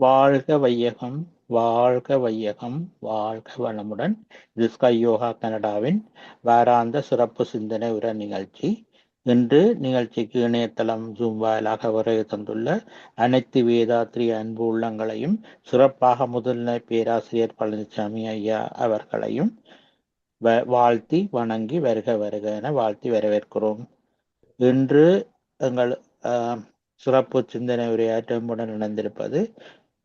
வாழ்க வையகம், வாழ்க வையகம், வாழ்க வளமுடன். இது ஸ்கை யோகா கனடாவின் வாராந்த சிறப்பு சிந்தனை உரை நிகழ்ச்சி. இன்று நிகழ்ச்சிக்கு இணையதளம் ஜூம் வாயிலாக வருகை தந்துள்ள அனைத்து வேதாத்ரி அன்பு உள்ளங்களையும், சிறப்பாக முதல்நிலை பேராசிரியர் பழனிசாமி ஐயா அவர்களையும் வாழ்த்தி வணங்கி வருக வருக என வாழ்த்தி வரவேற்கிறோம். இன்று எங்கள் சிறப்பு சிந்தனை உரையாற்றமுடன் இணைந்திருப்பது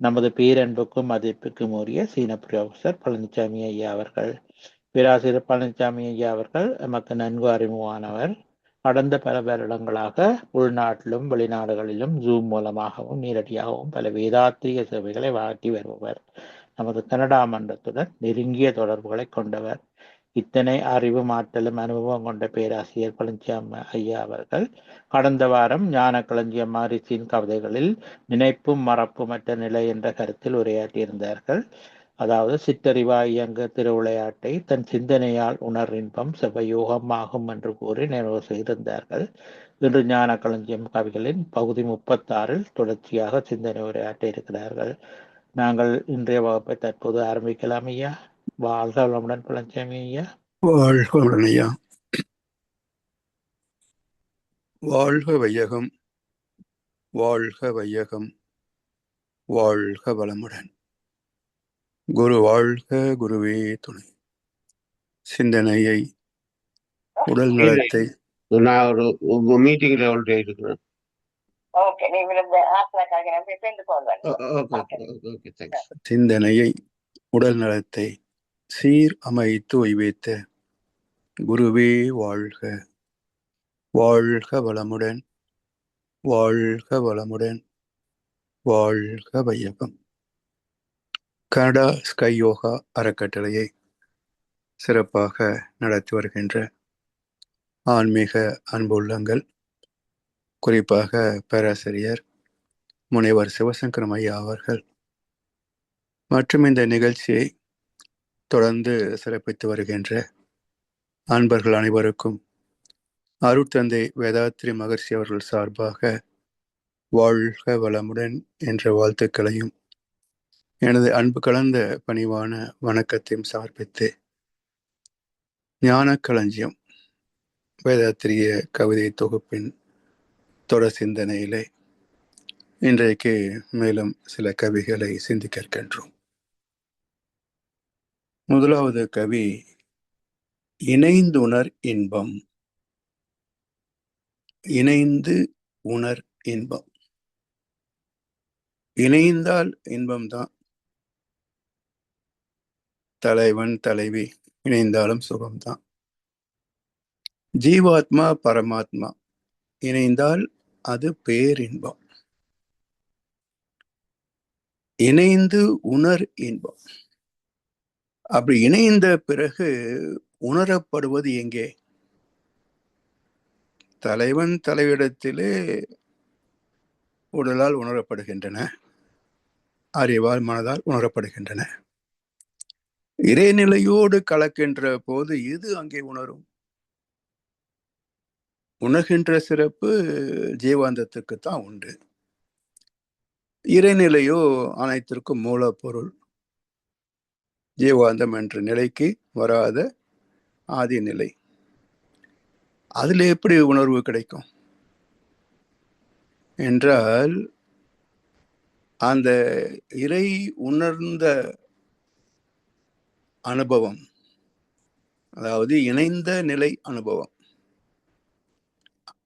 நமது பேரன்புக்கும் மதிப்புக்கும் உரிய சீன புரொஃபசர் பழனிசாமி ஐயா அவர்கள். பேராசிரியர் பழனிசாமி ஐயா அவர்கள் நமக்கு நன்கு அறிமுகமானவர். கடந்த பல வருடங்களாக உள்நாட்டிலும் வெளிநாடுகளிலும் ஜூம் மூலமாகவும் நேரடியாகவும் பல வேதாத்திரிய சேவைகளை வழங்கி வருபவர். நமது கனடா மன்றத்துடன் நெருங்கிய தொடர்புகளை கொண்டவர். இத்தனை அறிவும் ஆற்றலும் அனுபவம் கொண்ட பேராசிரியர் பழனிசாமி ஐயா அவர்கள் கடந்த வாரம் ஞான களஞ்சியம் மாரிசின் கவிதைகளில் நினைப்பும் மறப்புமற்ற நிலை என்ற கருத்தில் உரையாற்றியிருந்தார்கள். அதாவது சிற்றறிவாய் இயங்க திருவிளையாட்டை தன் சிந்தனையால் உணர்வின்பம் செவ்வையோகம் ஆகும் என்று கூறி நிறைவு செய்திருந்தார்கள். இன்று ஞான களஞ்சியம் கவிகளின் பகுதி 36 தொடர்ச்சியாக சிந்தனை உரையாற்ற இருக்கிறார்கள். நாங்கள் இன்றைய வகுப்பை தற்போது ஆரம்பிக்கலாம் ஐயா. வாழ்க வளமுடன் பழனிசாமி ஐயா. வாழ்க வளமுடன் ஐயா. வாழ்க வையகம், வாழ்க வையகம், வாழ்க வளமுடன். குரு வாழ்க, குருவே துணை. சிந்தனையை, உடல் நலத்தை நான் ஒரு மீட்டிங்ல இருக்கிறேன். சிந்தனையை, உடல் நலத்தை சீர் அமைத்து வைத்த குருவே வாழ்க. வாழ்க வளமுடன், வாழ்க வளமுடன், வாழ்க வையகம். கனடா ஸ்கை யோகா அறக்கட்டளையை சிறப்பாக நடத்தி வருகின்ற ஆன்மீக அன்புள்ளங்கள், குறிப்பாக பேராசிரியர் முனைவர் சிவசங்கரம் ஐயா அவர்கள் மற்றும் இந்த நிகழ்ச்சியை தொடர்ந்து சிறப்பித்து வருகின்ற அன்பர்கள் அனைவருக்கும் அருட்தந்தை வேதாத்ரி மகர்ஷி அவர்கள் சார்பாக வாழ்க வளமுடன் என்ற வாழ்த்துக்களையும் எனது அன்பு கலந்த பணிவான வணக்கத்தையும் சமர்ப்பித்து ஞான களஞ்சியம் வேதாத்திரிய கவிதை தொகுப்பின் தொடர் சிந்தனையிலே இன்றைக்கு மேலும் சில கவிகளை சிந்திக்க இருக்கின்றோம். முதலாவது கவி இணைந்துணர் இன்பம். இணைந்து உணர் இன்பம். இணைந்தால் இன்பம்தான். தலைவன் தலைவி இணைந்தாலும் சுகம்தான். ஜீவாத்மா பரமாத்மா இணைந்தால் அது பேரின்பம். இணைந்து உணர் இன்பம். அப்படி இணைந்த பிறகு உணரப்படுவது எங்கே? தலைவன் தலைவிடத்திலே உடலால் உணரப்படுகின்றன, அறிவால் மனதால் உணரப்படுகின்றன. இறைநிலையோடு கலக்கின்ற போது இது அங்கே உணரும். உணர்கின்ற சிறப்பு ஜீவாந்தத்துக்குத்தான் உண்டு. இறைநிலையோ அனைத்திற்கும் மூலப்பொருள். ஜீவாந்தம் என்ற நிலைக்கு வராத ஆதி நிலை. அதுல எப்படி உணர்வு கிடைக்கும் என்றால், அந்த இறை உணர்ந்த அனுபவம், அதாவது இணைந்த நிலை அனுபவம்,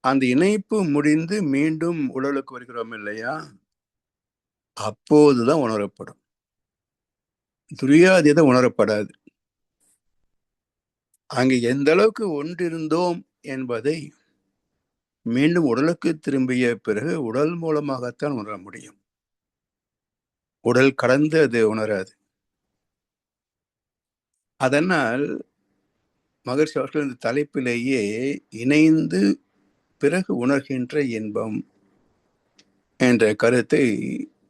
அந்த இணைப்பு முடிந்து மீண்டும் உடலுக்கு வருகிறோம் இல்லையா, அப்போதுதான் உணரப்படும். துரியாதீத உணரப்படாது. அங்கு எந்த அளவுக்கு ஒன்றிருந்தோம் என்பதை மீண்டும் உடலுக்கு திரும்பிய பிறகு உடல் மூலமாகத்தான் உணர முடியும். உடல் கடந்து அது உணராது. அதனால் மகர்ஷி அவர்கள் இந்த தலைப்பிலேயே இணைந்து பிறகு உணர்கின்ற இன்பம் என்ற கருத்தை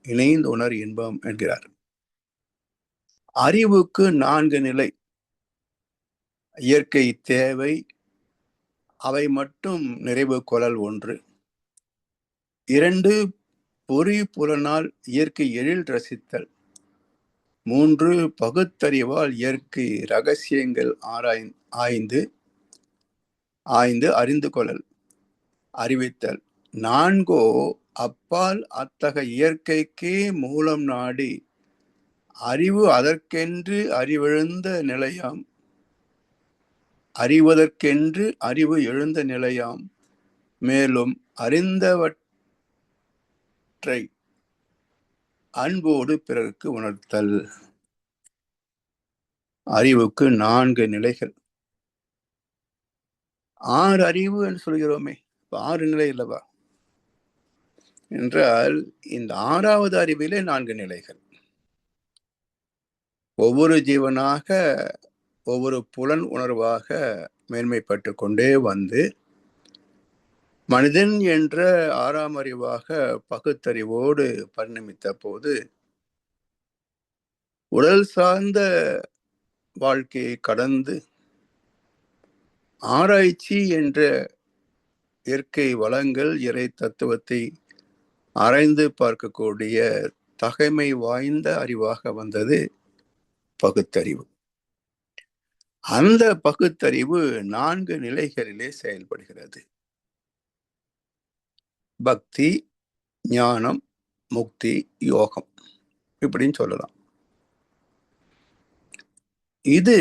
இணைந்து உணர் இன்பம் என்கிறார். அறிவுக்கு 4 நிலை. இயற்கை தேவை, அவை மட்டும் நிறைவு கொள்ளல் 1. 2 பொறி புலனால் இயற்கை எழில் ரசித்தல். 3 பகுத்தறிவால் இயற்கை ரகசியங்கள் ஆய்ந்து அறிந்து கொள்ளல் அறிவித்தல். 4 அப்பால் அத்தகைய இயற்கைக்கே மூலம் நாடி அறிவு அதற்கென்று அறிவெழுந்த நிலையாம், அறிவதற்கென்று அறிவு எழுந்த நிலையாம், மேலும் அறிந்தவற்றை அன்போடு பிறருக்கு உணர்த்தல். அறிவுக்கு 4 நிலைகள். 6 அறிவு என்று சொல்கிறோமே, 6 நிலை இல்லவா என்றால் இந்த 6வது அறிவிலே 4 நிலைகள். ஒவ்வொரு ஜீவனாக ஒவ்வொரு புலன் உணர்வாக மேன்மைப்பட்டு கொண்டே வந்து மனிதன் என்ற 6ஆம் அறிவாக பகுத்தறிவோடு பரிணமித்த போது உடல் சார்ந்த வாழ்க்கையை கடந்து ஆராய்ச்சி என்ற இயற்கை வளங்கள் இறை தத்துவத்தை ஆராய்ந்து பார்க்கக்கூடிய தகைமை வாய்ந்த அறிவாக வந்தது பகுத்தறிவு. அந்த பகுத்தறிவு 4 நிலைகளிலே செயல்படுகிறது. பக்தி, ஞானம், முக்தி, யோகம் இப்படின்னு சொல்லலாம். இது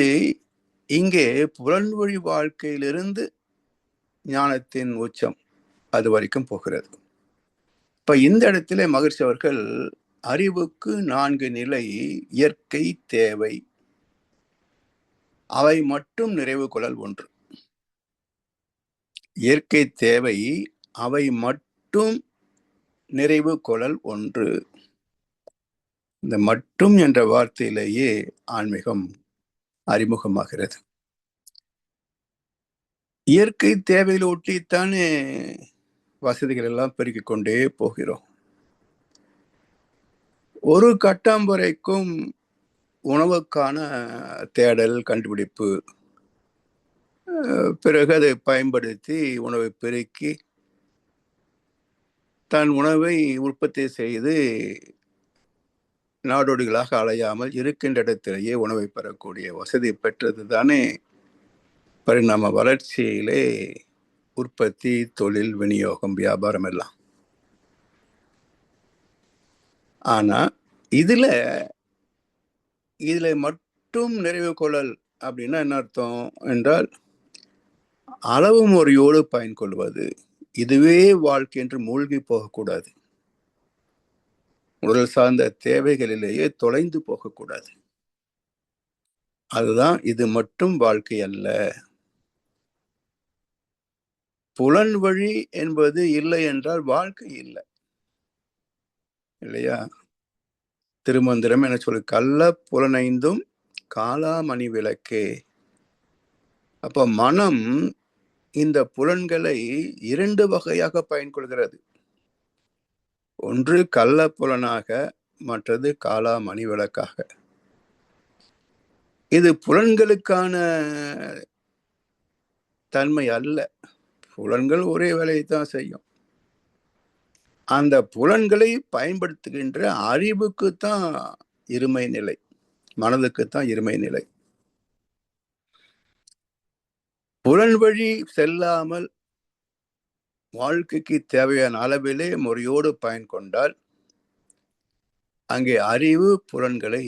இங்கே புலன்வழி வாழ்க்கையிலிருந்து ஞானத்தின் உச்சம் அது வரைக்கும் போகிறது. இப்ப இந்த இடத்துல மகிழ்ச்சி அவர்கள் அறிவுக்கு 4 நிலை இயற்கை தேவை, அவை மட்டும் நிறைவு கொள்ளல் 1. இயற்கை தேவை, அவை மட்டும் நிறைவு கொள்ளல் 1. இந்த மட்டும் என்ற வார்த்தையிலேயே ஆன்மீகம் அறிமுகமாகிறது. இயற்கை தேவையில் ஒட்டித்தானே வசதிகள் எல்லாம் பெருக்கிக் கொண்டே போகிறோம். ஒரு கட்டம் வரைக்கும் உணவுக்கான தேடல், கண்டுபிடிப்பு, பிறகு அதை பயன்படுத்தி உணவை பெருக்கி தன் உணவை உற்பத்தி செய்து நாடோடிகளாக அலையாமல் இருக்கின்ற இடத்திலேயே உணவை பெறக்கூடிய வசதி பெற்றது தானே பரிணாம வளர்ச்சியிலே உற்பத்தி, தொழில், விநியோகம், வியாபாரம் எல்லாம். ஆனா இதுல மட்டும் நிறைவு கொள்ளல் அப்படின்னா என்ன அர்த்தம் என்றால், அளவு முறையோடு பயன் கொள்வது, இதுவே வாழ்க்கை என்று மூழ்கி போகக்கூடாது. உடல் சார்ந்த தேவைகளிலேயே தொலைந்து போகக்கூடாது. அதுதான் இது மட்டும் வாழ்க்கை அல்ல. புலன் வழி என்பது இல்லை என்றால் வாழ்க்கை இல்லை, இல்லையா? திருமந்திரம் என சொல்லி கள்ள புலனைந்தும் காலாமணி விளக்கே. அப்ப மனம் இந்த புலன்களை 2 வகையாக பயன்கொள்கிறது. ஒன்று கள்ள புலனாக, மற்றது காலாமணி விளக்காக. இது புலன்களுக்கான தன்மை அல்ல. புலன்கள் ஒரே வேலையை தான் செய்யும். அந்த புலன்களை பயன்படுத்துகின்ற அறிவுக்குத்தான் இருமை நிலை, மனதுக்குத்தான் இருமை நிலை. புலன் வழி செல்லாமல் வாழ்க்கைக்கு தேவையான அளவிலே முறையோடு பயன் கொண்டால் அங்கே அறிவு புலன்களை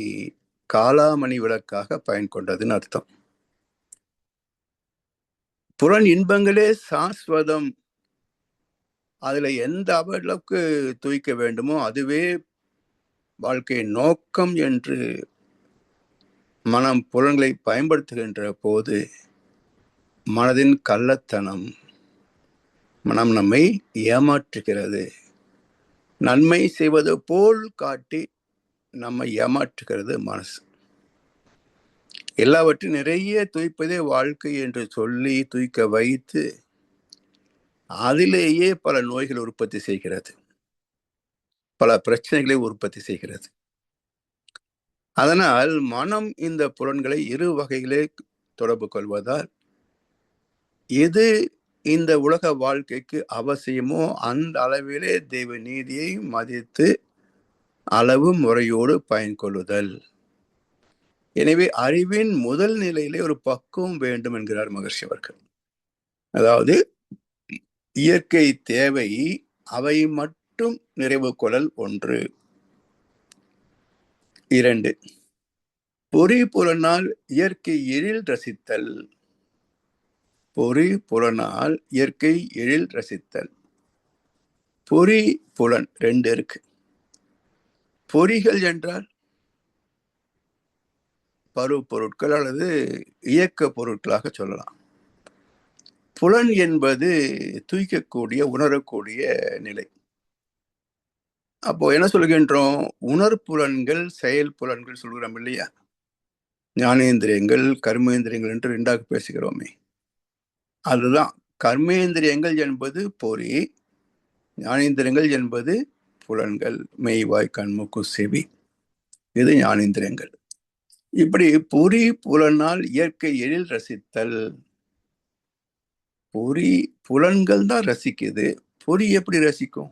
காலாமணி விளக்காக பயன் கொண்டதுன்னு அர்த்தம். புலன் இன்பங்களே சாஸ்வதம், அதுல எந்த அளவுக்கு தூய்க்க வேண்டுமோ அதுவே வாழ்க்கை நோக்கம் என்று மனம் புலன்களை பயன்படுத்துகின்ற போது மனதின் கள்ளத்தனம், மனம் நம்மை ஏமாற்றுகிறது. நன்மை செய்வது போல் காட்டி நம்மை ஏமாற்றுகிறது மனசு. எல்லாவற்றையும் நிறைய தூய்ப்பதே வாழ்க்கை என்று சொல்லி தூய்க்க வைத்து அதிலேயே பல நோய்களை உற்பத்தி செய்கிறது, பல பிரச்சனைகளை உற்பத்தி செய்கிறது. அதனால் மனம் இந்த புலன்களை 2 வகைகளே தொடர்பு கொள்வதால் எது இந்த உலக வாழ்க்கைக்கு அவசியமோ அந்த அளவிலே தெய்வ நீதியை மதித்து அளவு முறையோடு பயன் கொள்ளுதல். எனவே அறிவின் முதல் நிலையிலே ஒரு பக்குவம் வேண்டும் என்கிறார் மகர்ஷி அவர்கள். அதாவது இயற்கை தேவை அவை மட்டும் நிறைவு கொள்ளல் 1. 2, பொறி புலனால் இயற்கை எழில் ரசித்தல். பொறி புலனால் இயற்கை எழில் ரசித்தல். பொறி புலன் 2 இருக்கு. பொறிகள் என்றால் பருப்பொருட்கள் அல்லது இயக்க பொருட்களாக சொல்லலாம். புலன் என்பது தூய்க்கக்கூடிய உணரக்கூடிய நிலை. அப்போ என்ன சொல்கின்றோம்? உணர்புலன்கள் செயல் புலன்கள் சொல்கிறோம் இல்லையா? ஞானேந்திரியங்கள் கர்மேந்திரியங்கள் என்று 2ஆக பேசுகிறோமே. அதுதான் கர்மேந்திரியங்கள் என்பது பொறி, ஞானேந்திரியங்கள் என்பது புலன்கள், மெய்வாய் கண்மூக்கு செவி. இது ஞானேந்திரியங்கள். இப்படி பொறி புலனால் இயற்கை எழில் ரசித்தல். பொறி புலன்கள் தான் ரசிக்குது, பொறி எப்படி ரசிக்கும்?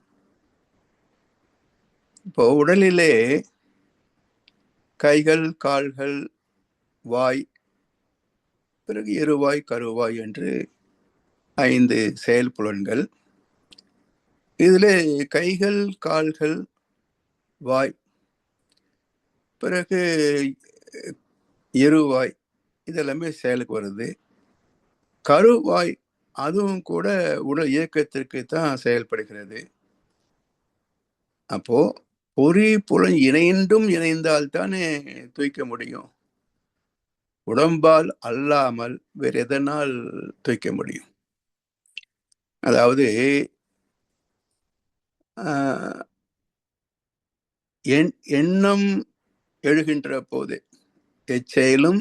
இப்போ உடலிலே கைகள், கால்கள், வாய், பிறகு எருவாய், கருவாய் என்று 5 செயல் புலன்கள். இதில் கைகள், கால்கள், வாய், பிறகு எருவாய், இதெல்லாமே செயலுக்கு வருது. கருவாய் அதுவும் கூட உடல் இயக்கத்திற்கு தான் செயல்படுகிறது. அப்போ பொறி புலன் இணைந்தும் இணைந்தால்தானே தூய்க்க முடியும். உடம்பால் அல்லாமல் வேறு எதனால் தூய்க்க முடியும்? அதாவது எண்ணம் எழுகின்ற போது எச்செயலும்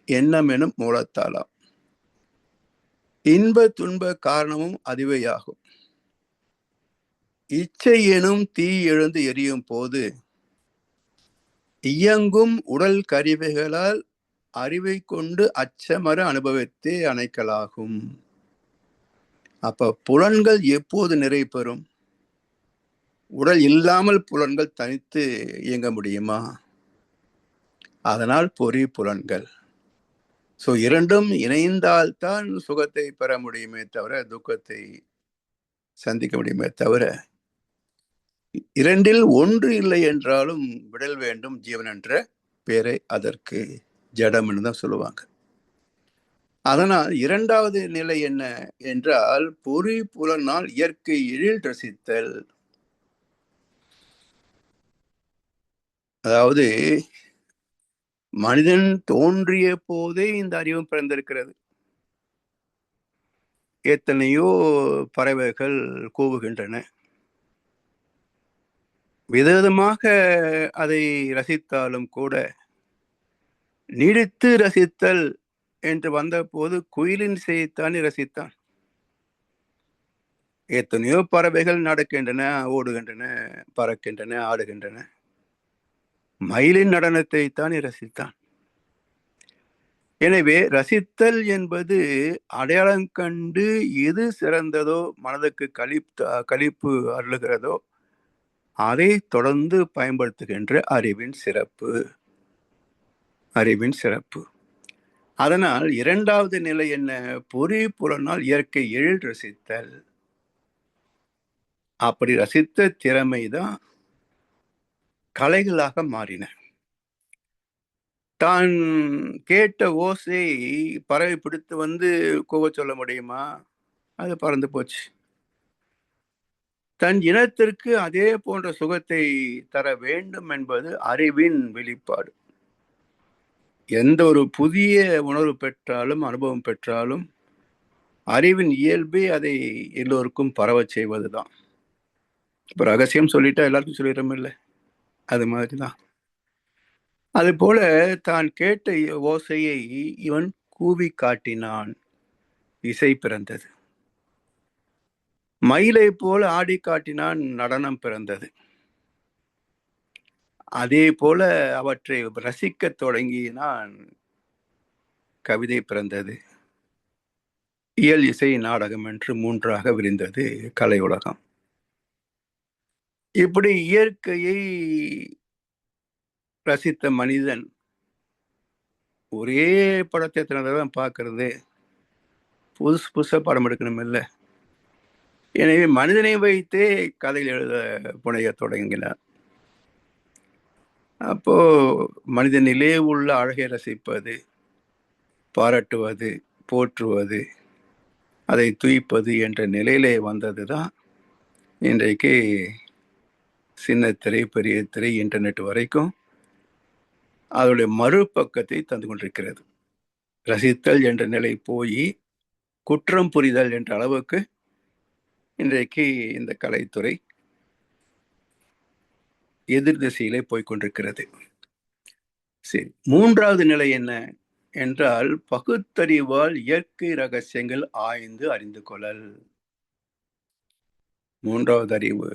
எண்ணம் எனும் மூலத்தாலாம். இன்ப துன்ப காரணமும் அதுவேயாகும். இச்சை எனும் தீ எழுந்து எரியும் போது இயங்கும் உடல் கருவிகளால் அறிவை கொண்டு அச்சமர அனுபவித்தே அணைக்கலாகும். அப்ப புலன்கள் எப்போது நிறைவு பெறும்? உடல் இல்லாமல் புலன்கள் தனித்து இயங்க முடியுமா? அதனால் பொறி புலன்கள். ஸோ இரண்டும் இணைந்தால்தான் சுகத்தை பெற முடியுமே தவிர துக்கத்தை சந்திக்க முடியுமே தவிர, இரண்டில் ஒன்று இல்லை என்றாலும் விடல் வேண்டும் ஜீவன் என்ற பேரை அதற்கு ஜடம் என்று தான் சொல்லுவாங்க. அதனால் 2வது நிலை என்ன என்றால் பொறி புலனால் இயற்கை எழில் ரசித்தல். அதாவது மனிதன் தோன்றிய போதே இந்த அறிவும் பிறந்திருக்கிறது. எத்தனையோ பறவைகள் கூவுகின்றன. விதவிதமாக அதை ரசித்தாலும் கூட நீடித்து ரசித்தல் என்று வந்தபோது குயிலின் செய்தானே ரசித்தான். எத்தனையோ பறவைகள் நடக்கின்றன, ஓடுகின்றன, பறக்கின்றன, ஆடுகின்றன. மயிலின் நடனத்தை தானே ரசித்தான். எனவே ரசித்தல் என்பது அடையாளம் கண்டு எது சிறந்ததோ, மனதுக்கு களிப்பு அருளுகிறதோ அதை தொடர்ந்து பயன்படுத்துகின்ற அறிவின் சிறப்பு. அறிவின் சிறப்பு. அதனால் 2வது நிலை என்ன? பொறி புலனால் இயற்கை எழில் ரசித்தல். அப்படி ரசித்த திறமைதான் கலைகளாக மாறின. தான் கேட்ட ஓசை பறவை பிடித்து வந்து கூவ சொல்ல முடியுமா? அது பறந்து போச்சு. தன் இனத்திற்கு அதே போன்ற சுகத்தை தர வேண்டும் என்பது அறிவின் வெளிப்பாடு. எந்த ஒரு புதிய உணர்வு பெற்றாலும் அனுபவம் பெற்றாலும் அறிவின் இயல்பே அதை எல்லோருக்கும் பரவ செய்வதுதான். இப்போ ரகசியம் சொல்லிட்டா எல்லாருக்கும் சொல்லிடுறோம் இல்லை? அது மாதிரிதான். அது போல தான் கேட்ட ஓசையை இவன் கூவி காட்டினான், இசை பிறந்தது. மயிலை போல ஆடி காட்டினான், நடனம் பிறந்தது. அதே போல அவற்றை ரசிக்க தொடங்கினான், கவிதை பிறந்தது. இயல், இசை, நாடகம் என்று 3ஆக விரிந்தது கலை உலகம். இப்படி இயற்கையை ரசித்த மனிதன் ஒரே படத்தை எத்தனை தடவை பார்க்கறது, புதுசு புதுசாக படம் எடுக்கணும் இல்லை. எனவே மனிதனை வைத்தே கதையில் எழுத புனைய தொடங்கினார். அப்போ மனிதனிலே உள்ள அழகை ரசிப்பது, பாராட்டுவது, போற்றுவது, அதை துய்ப்பது என்ற நிலையிலே வந்தது தான் இன்றைக்கு சின்ன திரை, பெரிய திரை, இன்டர்நெட் வரைக்கும் அதனுடைய மறுபக்கத்தை தந்து கொண்டிருக்கிறது. ரசித்தல் என்ற நிலை போய் குற்றம் புரிதல் என்ற அளவுக்கு இன்றைக்கு இந்த கலைத்துறை எதிர் திசையிலே போய்கொண்டிருக்கிறது. சரி, 3வது நிலை என்ன என்றால் பகுத்தறிவால் இயற்கை ரகசியங்கள் ஆய்ந்து அறிந்து கொள்ளல். 3வது அறிவு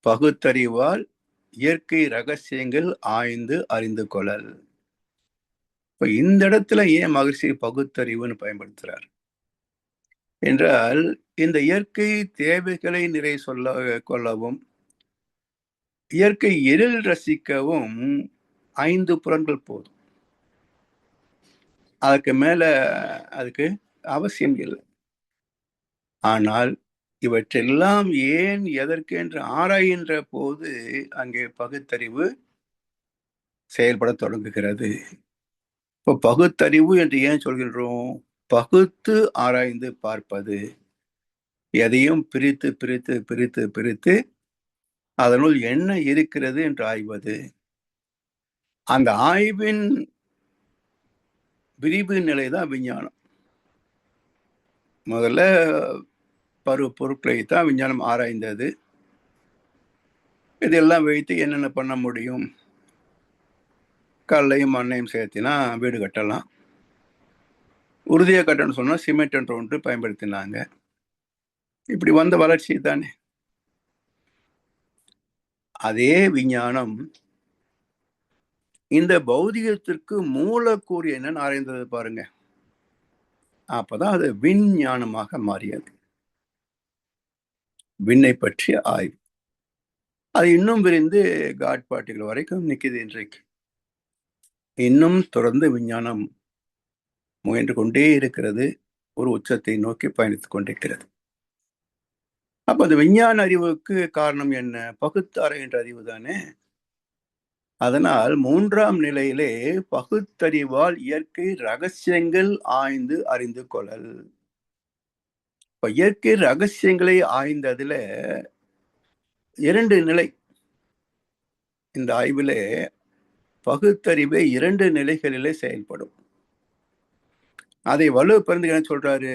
பகுத்தறிவால் இயற்கை ரகசியங்கள் ஆய்ந்து அறிந்து கொள்ளல். இப்ப இந்த இடத்துல ஏன் மகிழ்ச்சி பகுத்தறிவுன்னு பயன்படுத்துறார் என்றால், இந்த இயற்கை தேவைகளை நிறை கொள்ளவும் இயற்கை எழில் ரசிக்கவும் 5 புலன்கள் போதும். அதுக்கு மேல அதுக்கு அவசியம் இல்லை. ஆனால் இவற்றெல்லாம் ஏன், எதற்கு என்று ஆராய்கின்ற போது அங்கே பகுத்தறிவு செயல்பட தொடங்குகிறது. இப்போ பகுத்தறிவு என்று ஏன் சொல்கின்றோம்? பகுத்து ஆராய்ந்து பார்ப்பது, எதையும் பிரித்து பிரித்து பிரித்து பிரித்து அதனுள் என்ன இருக்கிறது என்று ஆய்வது. அந்த ஆய்வின் விரிவு நிலைதான் விஞ்ஞானம். முதல்ல பருவ பொருட்களை தான் விஞ்ஞானம் ஆராய்ந்தது. இதெல்லாம் வைத்து என்னென்ன பண்ண முடியும்? கல்லையும் மண்ணையும் சேர்த்தினா வீடு கட்டலாம். உறுதியாக கட்டணும்னு சொன்னால் சிமெண்ட் என்ற ஒன்று பயன்படுத்தினாங்க. இப்படி வந்த வளர்ச்சி தானே. அதே விஞ்ஞானம் இந்த பௌதிகத்திற்கு மூலக்கூறு என்னன்னு ஆராய்ந்தது பாருங்க. அப்பதான் அது விஞ்ஞானமாக மாறியது. விண்ணை பற்றிய ஆய்வு அது இன்னும் விரிந்து காட் பார்ட்டிகள் வரைக்கும் நிற்குது. இன்றைக்கு இன்னும் தொடர்ந்து விஞ்ஞானம் முயன்று கொண்டே இருக்கிறது, ஒரு உச்சத்தை நோக்கி பயணித்துக் கொண்டிருக்கிறது. அப்ப அந்த விஞ்ஞான அறிவுக்கு காரணம் என்ன? பகுத்தாராய்கின்ற அறிவு தானே. அதனால் 3ஆம் நிலையிலே பகுத்தறிவால் இயற்கை ரகசியங்கள் ஆய்ந்து அறிந்து கொள்ளல். இப்ப இயற்கை ரகசியங்களை ஆய்ந்ததுல 2 நிலை. இந்த ஆய்விலே பகுத்தறிவை 2 நிலைகளிலே செயல்படும். அதை வலுப்பெருந்து என்ன சொல்றாரு?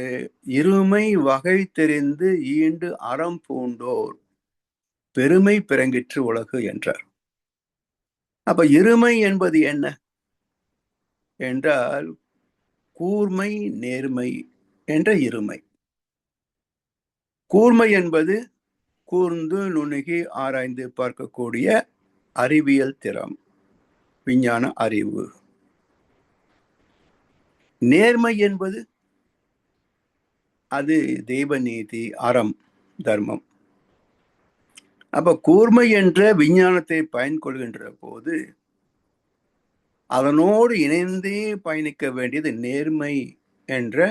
இருமை வகை தெரிந்து ஈண்டு அறம் பூண்டோர் பெருமை பிறங்கிற்று உலகு என்றார். அப்ப இருமை என்பது என்ன என்றால் கூர்மை, நேர்மை என்ற இருமை. கூர்மை என்பது கூர்ந்து நுணுகி ஆராய்ந்து பார்க்கக்கூடிய அறிவியல் திறம், விஞ்ஞான அறிவு. நேர்மை என்பது அது தெய்வ நீதி, அறம், தர்மம். அப்ப கூர்மை என்ற விஞ்ஞானத்தை பயன்கொள்கின்ற போது அதனோடு இணைந்தே பயணிக்க வேண்டியது நேர்மை என்ற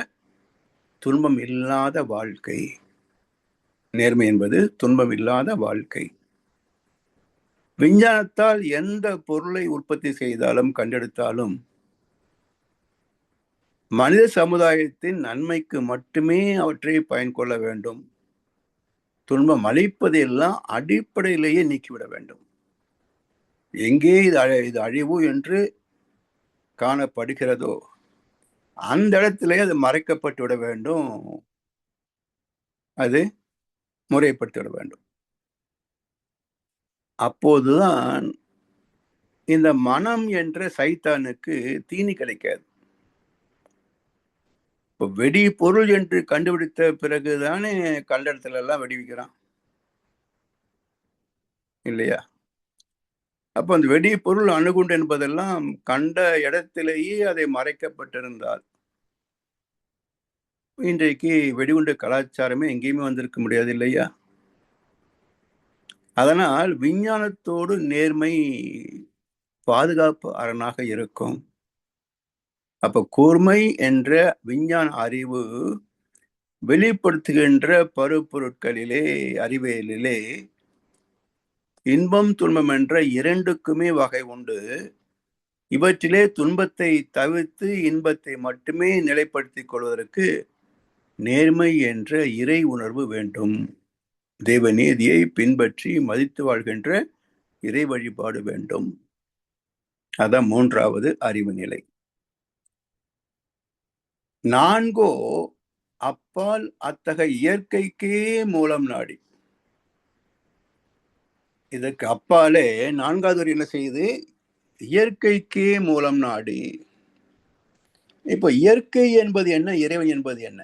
துன்பம் இல்லாத வாழ்க்கை. நேர்மை என்பது துன்பம் இல்லாத வாழ்க்கை. விஞ்ஞானத்தால் எந்த பொருளை உற்பத்தி செய்தாலும் கண்டெடுத்தாலும் மனித சமுதாயத்தின் நன்மைக்கு மட்டுமே அவற்றை பயன்கொள்ள வேண்டும். துன்பம் அளிப்பதையெல்லாம் அடிப்படையிலேயே நீக்கிவிட வேண்டும். எங்கே இது அழிவு என்று காணப்படுகிறதோ அந்த இடத்திலே அது மறைக்கப்பட்டு விட வேண்டும், அது முறைப்படுத்தி விட வேண்டும். அப்போதுதான் இந்த மனம் என்ற சைத்தானுக்கு தீனி கிடைக்காது. இப்போ வெடி பொருள் என்று கண்டுபிடித்த பிறகுதானே கண்ட இடத்துல எல்லாம் வெடி வைக்கிறான் இல்லையா? அப்போ அந்த வெடி பொருள் அணுகுண்டு என்பதெல்லாம் கண்ட இடத்திலேயே அதை மறைக்கப்பட்டிருந்தால் இன்றைக்கு வெடிகுண்டு கலாச்சாரமே எங்கேயுமே வந்திருக்க முடியாது இல்லையா? அதனால் விஞ்ஞானத்தோடு நேர்மை பாதுகாப்பு அரணாக இருக்கும். அப்ப கூர்மை என்ற விஞ்ஞான அறிவு வெளிப்படுத்துகின்ற பருப்பொருட்களிலே, அறிவியலிலே இன்பம் துன்பம் என்ற இரண்டுக்குமே வகை உண்டு. இவற்றிலே துன்பத்தை தவிர்த்து இன்பத்தை மட்டுமே நிலைப்படுத்திக் கொள்வதற்கு நேர்மை என்ற இறை உணர்வு வேண்டும். தெய்வ நீதியை பின்பற்றி மதித்து வாழ்கின்ற இறை வழிபாடு வேண்டும். அதான் 3வது அறிவு நிலை. 4 அப்பால் அத்தகைய இயற்கைக்கே மூலம் நாடி. இதற்கு அப்பாலே 4வது வரி என்ன செய்யுது? இயற்கைக்கே மூலம் நாடி. இப்போ இயற்கை என்பது என்ன, இறைவன் என்பது என்ன?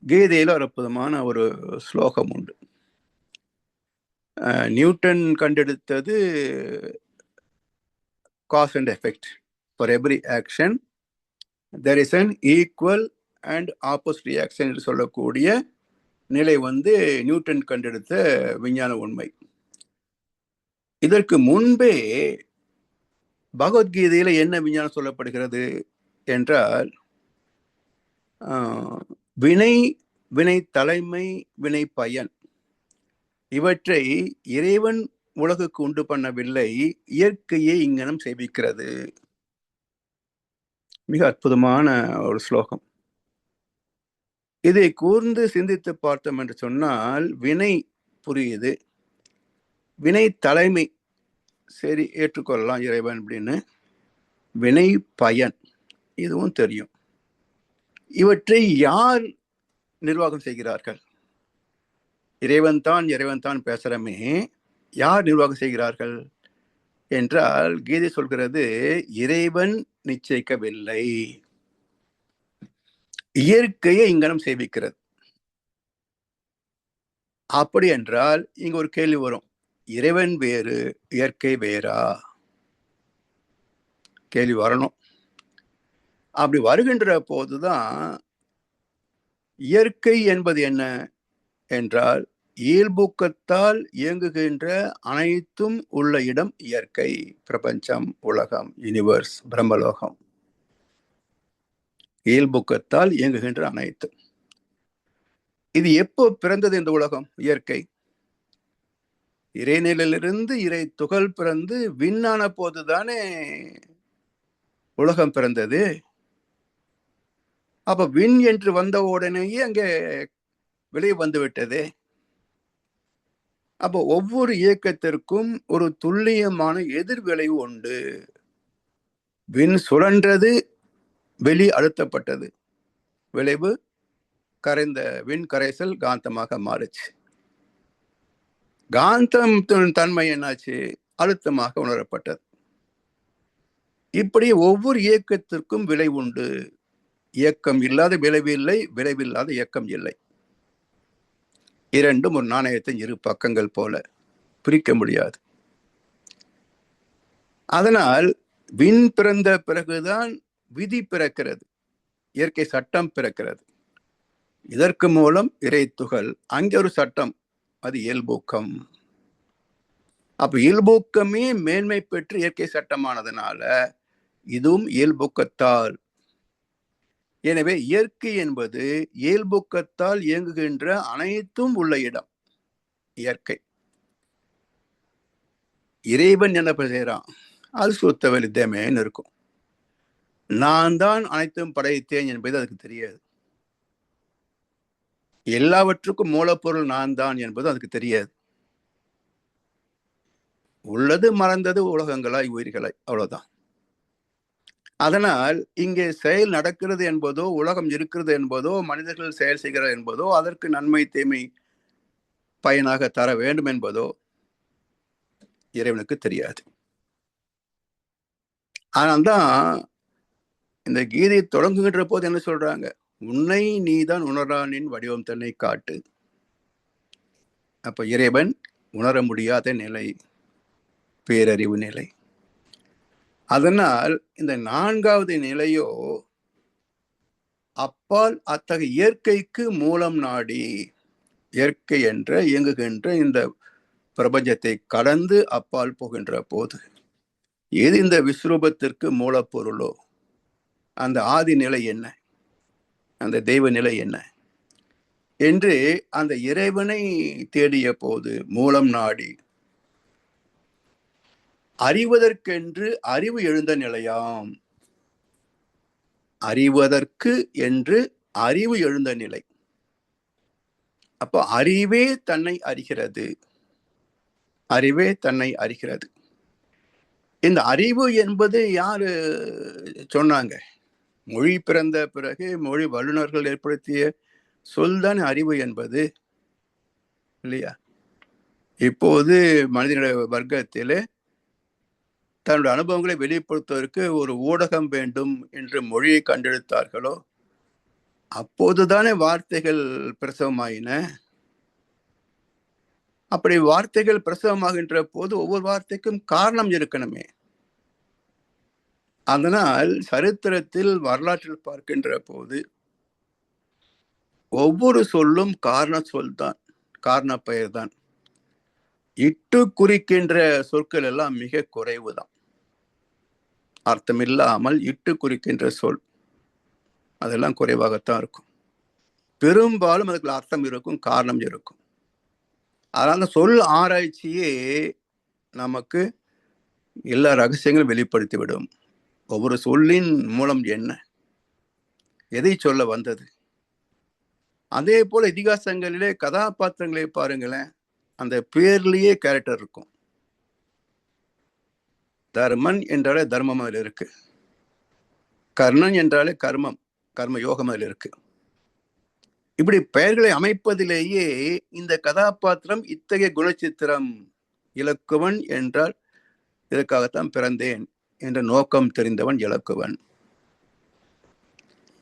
கீதையில ஒரு அற்புதமான ஒரு ஸ்லோகம் உண்டு. நியூட்டன் கண்டெடுத்தது cause and effect. For every action there is an equal and opposite reaction என்று சொல்லக்கூடிய நிலை நியூட்டன் கண்டெடுத்த விஞ்ஞான உண்மை. இதற்கு முன்பே பகவத்கீதையில என்ன விஞ்ஞானம் சொல்லப்படுகிறது என்றால், வினை, வினை தலைமை, வினை பயன் இவற்றை இறைவன் உலகுக்கு உண்டு பண்ணவில்லை, இயற்கையை இங்கனம் செய்விக்கிறது. மிக அற்புதமான ஒரு ஸ்லோகம். இதை கூர்ந்து சிந்தித்து பார்த்தோம் என்று சொன்னால் வினை புரியுது, வினை தலைமை சரி ஏற்றுக்கொள்ளலாம் இறைவன் அப்படின்னு, வினை பயன் இதுவும் தெரியும். இவற்றை யார் நிர்வாகம் செய்கிறார்கள்? இறைவன் தான் பேசுறமே, யார் நிர்வாகம் செய்கிறார்கள் என்றால் கீதை சொல்கிறது, இறைவன் நிச்சயிக்கவில்லை, இயற்கையை இங்கனம் சேவிக்கிறது. அப்படி என்றால் இங்க ஒரு கேள்வி வரும், இறைவன் வேறு இயற்கை வேறா? கேள்வி வரணும். அப்படி வருகின்ற போதுதான் இயற்கை என்பது என்ன என்றால், இயல்பூக்கத்தால் இயங்குகின்ற அனைத்தும் உள்ள இடம் இயற்கை. பிரபஞ்சம், உலகம், யூனிவர்ஸ், பிரம்மலோகம், இயல்பூக்கத்தால் இயங்குகின்ற அனைத்தும். இது எப்போ பிறந்தது இந்த உலகம்? இயற்கை இறைநிலையிலிருந்து இறை துகள் பிறந்து விண்ணான போதுதானே உலகம் பிறந்தது. அப்ப விண் என்று வந்த உடனேயே அங்கே விளைவு வந்து விட்டது. அப்போ ஒவ்வொரு இயக்கத்திற்கும் ஒரு துல்லியமான எதிர் விளைவு உண்டு. விண் சுழன்றது, வெளி அழுத்தப்பட்டது, விளைவு கரைந்த விண் கரைசல் காந்தமாக மாறுச்சு. காந்தம் தன்மை என்னாச்சு? அழுத்தமாக உணரப்பட்டது. இப்படி ஒவ்வொரு இயக்கத்திற்கும் விளைவு உண்டு. இயக்கம் இல்லாத விளைவு இல்லை, விளைவில்லாத இயக்கம் இல்லை. இரண்டும் ஒரு நாணயத்தின் இரு பக்கங்கள் போல, பிரிக்க முடியாது. அதனால் விண் பிறந்த பிறகுதான் விதி பிறக்கிறது, இயற்கை சட்டம் பிறக்கிறது. இதற்கு மூலம் இறை துகள், அங்கே ஒரு சட்டம், அது இயல்பூக்கம். அப்ப இயல்பூக்கமே மேன்மை பெற்று இயற்கை சட்டமானதுனால இதுவும் இயல்பூக்கத்தால். எனவே இயற்கை என்பது இயல்பூக்கத்தால் இயங்குகின்ற அனைத்தும் உள்ள இடம் இயற்கை. இறைவன் என்ன செய்யறான்? அது சுத்த வெளித்தமேன்னு இருக்கும். நான் தான் அனைத்தும் படைத்தேன் என்பது அதுக்கு தெரியாது. எல்லாவற்றுக்கும் மூலப்பொருள் நான் தான் என்பது அதுக்கு தெரியாது. உள்ளது மறந்தது உலகங்களாய் உயிர்களாய், அவ்வளவுதான். அதனால் இங்கே செயல் நடக்கிறது என்பதோ, உலகம் இருக்கிறது என்பதோ, மனிதர்கள் செயல் செய்கிறார் என்பதோ, அதற்கு நன்மை தீமை பயனாக தர வேண்டும் என்பதோ இறைவனுக்கு தெரியாது. அதனால்தான் இந்த கீதை தொடங்குகின்ற போது என்ன சொல்றாங்க? உன்னை நீதான் உணரானின் வடிவம் தன்னை காட்டு. அப்ப இறைவன் உணர முடியாத நிலை, பேரறிவு நிலை. அதனால் இந்த 4வது நிலையோ அப்பால் அத்தகைய இயற்கைக்கு மூலம் நாடி, இயற்கை என்ற இயங்குகின்ற இந்த பிரபஞ்சத்தை கடந்து அப்பால் போகின்ற போது எது இந்த விஸ்வரூபத்திற்கு மூலப்பொருளோ அந்த ஆதி நிலை என்ன, அந்த தெய்வ நிலை என்ன என்று அந்த இறைவனை தேடிய போது மூலம் நாடி அறிவதற்கென்று அறிவு எழுந்த நிலையாம். அறிவதற்கு என்று அறிவு எழுந்த நிலை. அப்போ அறிவே தன்னை அறிகிறது, அறிவே தன்னை அறிகிறது. இந்த அறிவு என்பது யாரு சொன்னாங்க? மொழி பிறந்த பிறகு மொழி வல்லுநர்கள் ஏற்படுத்திய சொல்தான் அறிவு என்பது, இல்லையா? இப்போது மனிதனுடைய வர்க்கத்திலே தன்னுடைய அனுபவங்களை வெளிப்படுத்துவதற்கு ஒரு ஊடகம் வேண்டும் என்று மொழியை கண்டெடுத்தார்களோ அப்போதுதானே வார்த்தைகள் பிரசவமாயின. அப்படி வார்த்தைகள் பிரசவமாகின்ற போது ஒவ்வொரு வார்த்தைக்கும் காரணம் இருக்கணுமே. அதனால் சரித்திரத்தில் வரலாற்றில் பார்க்கின்ற போது ஒவ்வொரு சொல்லும் காரண சொல் தான், காரண பெயர் தான். இட்டு குறிக்கின்ற சொற்கள் எல்லாம் மிக குறைவுதான். அர்த்தமில்லாமல் இட்டு குறிக்கின்ற சொல் அதெல்லாம் குறைவாகத்தான் இருக்கும். பெரும்பாலும் அதுக்கு அர்த்தம் இருக்கும், காரணம் இருக்கும். அதனால சொல் ஆராய்ச்சியே நமக்கு எல்லா ரகசியங்களும் வெளிப்படுத்திவிடும். ஒவ்வொரு சொல்லின் மூலம் என்ன, எதை சொல்ல வந்தது. அதே போல இதிகாசங்களிலே கதாபாத்திரங்களை பாருங்களேன், அந்த பேர்லயே கேரக்டர் இருக்கும். தர்மன் என்றாலே தர்மம் அதில் இருக்கு, கர்ணன் என்றாலே கர்மம், கர்ம யோகம் அதில் இருக்கு. இப்படி பெயர்களை அமைப்பதிலேயே இந்த கதாபாத்திரம் இத்தகைய குணச்சித்திரம், இலக்குவன் என்றால் இதற்காகத்தான் பிறந்தேன் என்ற நோக்கம் தெரிந்தவன் இலக்குவன்.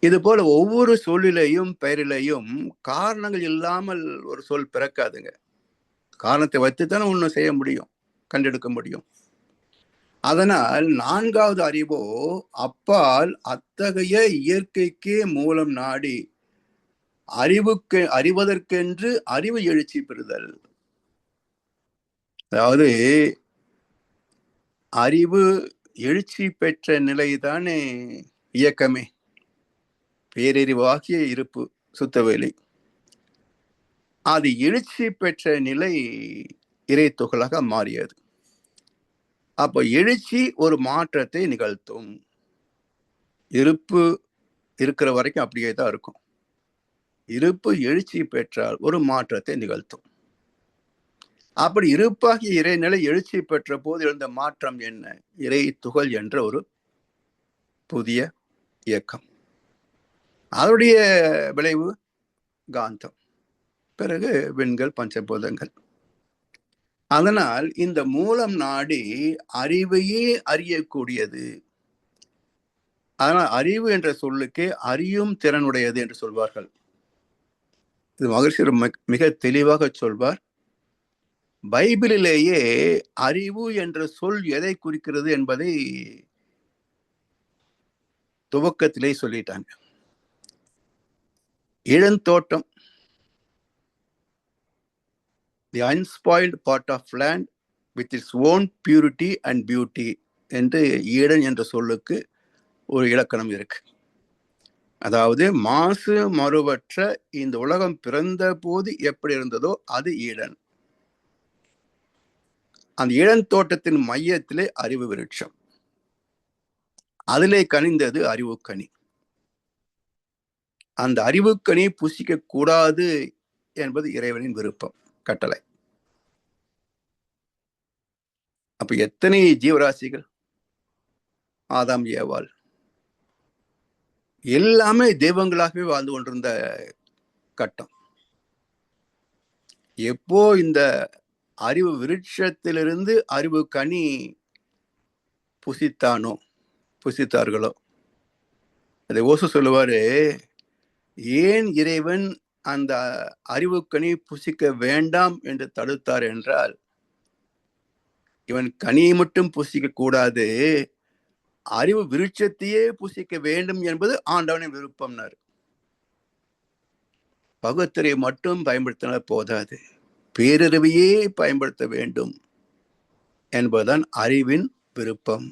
இது போல ஒவ்வொரு சொல்லிலையும் பெயரிலையும் காரணங்கள் இல்லாமல் ஒரு சொல் பிறக்காதுங்க. காரணத்தை வைத்துத்தானே ஒண்ணு செய்ய முடியும், கண்டெடுக்க முடியும். அதனால் நான்காவது அறிவோ அப்பால் அத்தகைய இயற்கைக்கே மூலம் நாடி அறிவதற்கென்று அறிவு எழுச்சி பெறுதல். அதாவது அறிவு எழுச்சி பெற்ற நிலைதானே இயக்கமே, பேரறிவாகிய இருப்பு சுத்தவேலி. அது எழுச்சி பெற்ற நிலை இறை துகளாக மாறியது. அப்ப எழுச்சி ஒரு மாற்றத்தை நிகழ்த்தும். இருப்பு இருக்கிற வரைக்கும் அப்படியே தான் இருக்கும். இருப்பு எழுச்சி பெற்றால் ஒரு மாற்றத்தை நிகழ்த்தும். அப்படி இருப்பாகிய இறைநிலை எழுச்சி பெற்ற போது எழுந்த மாற்றம் என்ன? இறை துகள் என்ற ஒரு புதிய இயக்கம். அதனுடைய விளைவு காந்தம், பிறகு விண்கள், பஞ்சபூதங்கள். அதனால் இந்த மூலம் நாடி அறிவையே அறியக்கூடியது. அதனால் அறிவு என்ற சொல்லுக்கே அறியும் திறனுடையது என்று சொல்வார்கள். இது மகிழ்ச்சி மிக தெளிவாக சொல்வார். பைபிளிலேயே அறிவு என்ற சொல் எதை குறிக்கிறது என்பதை துவக்கத்திலே சொல்லிட்டாங்க. இளந்தோட்டம், the unspoiled part of land with its own purity and beauty என்று ஈடன் என்ற சொல்லுக்கு ஒரு இலக்கணம் இருக்கு. அதாவது மாசு மறுவற்ற இந்த உலகம் பிறந்த போது எப்படி இருந்ததோ அது ஈடன். அந்த இளந்தோட்டத்தின் மையத்திலே அறிவு விருட்சம், அதிலே கனிந்தது அறிவுக்கனி. அந்த அறிவுக்கனி புசிக்க கூடாது என்பது இறைவனின் விருப்பம், கட்டளை. அப்ப எத்தனை ஜீவராசிகள், ஆதாம் ஏவாள் எல்லாமே தெய்வங்களாகவே வாழ்ந்து கொண்டிருந்த கட்டம். எப்போ இந்த அறிவு விருட்சத்திலிருந்து அறிவு கனி புசித்தார்களோ, அதை ஓசு சொல்லுவாரு, ஏன் இறைவன் அந்த அறிவுக்கனி புசிக்க வேண்டாம் என்று தடுத்தார் என்றால், இவன் கனியை மட்டும் புசிக்க கூடாது, அறிவு விருட்சத்தையே புசிக்க வேண்டும் என்பது ஆண்டவனின் விருப்பம்னாரு. பகுத்தறிவை மட்டும் பயன்படுத்தினால் போதாது, பேரறிவையே பயன்படுத்த வேண்டும் என்பதுதான் அறிவின் விருப்பம்.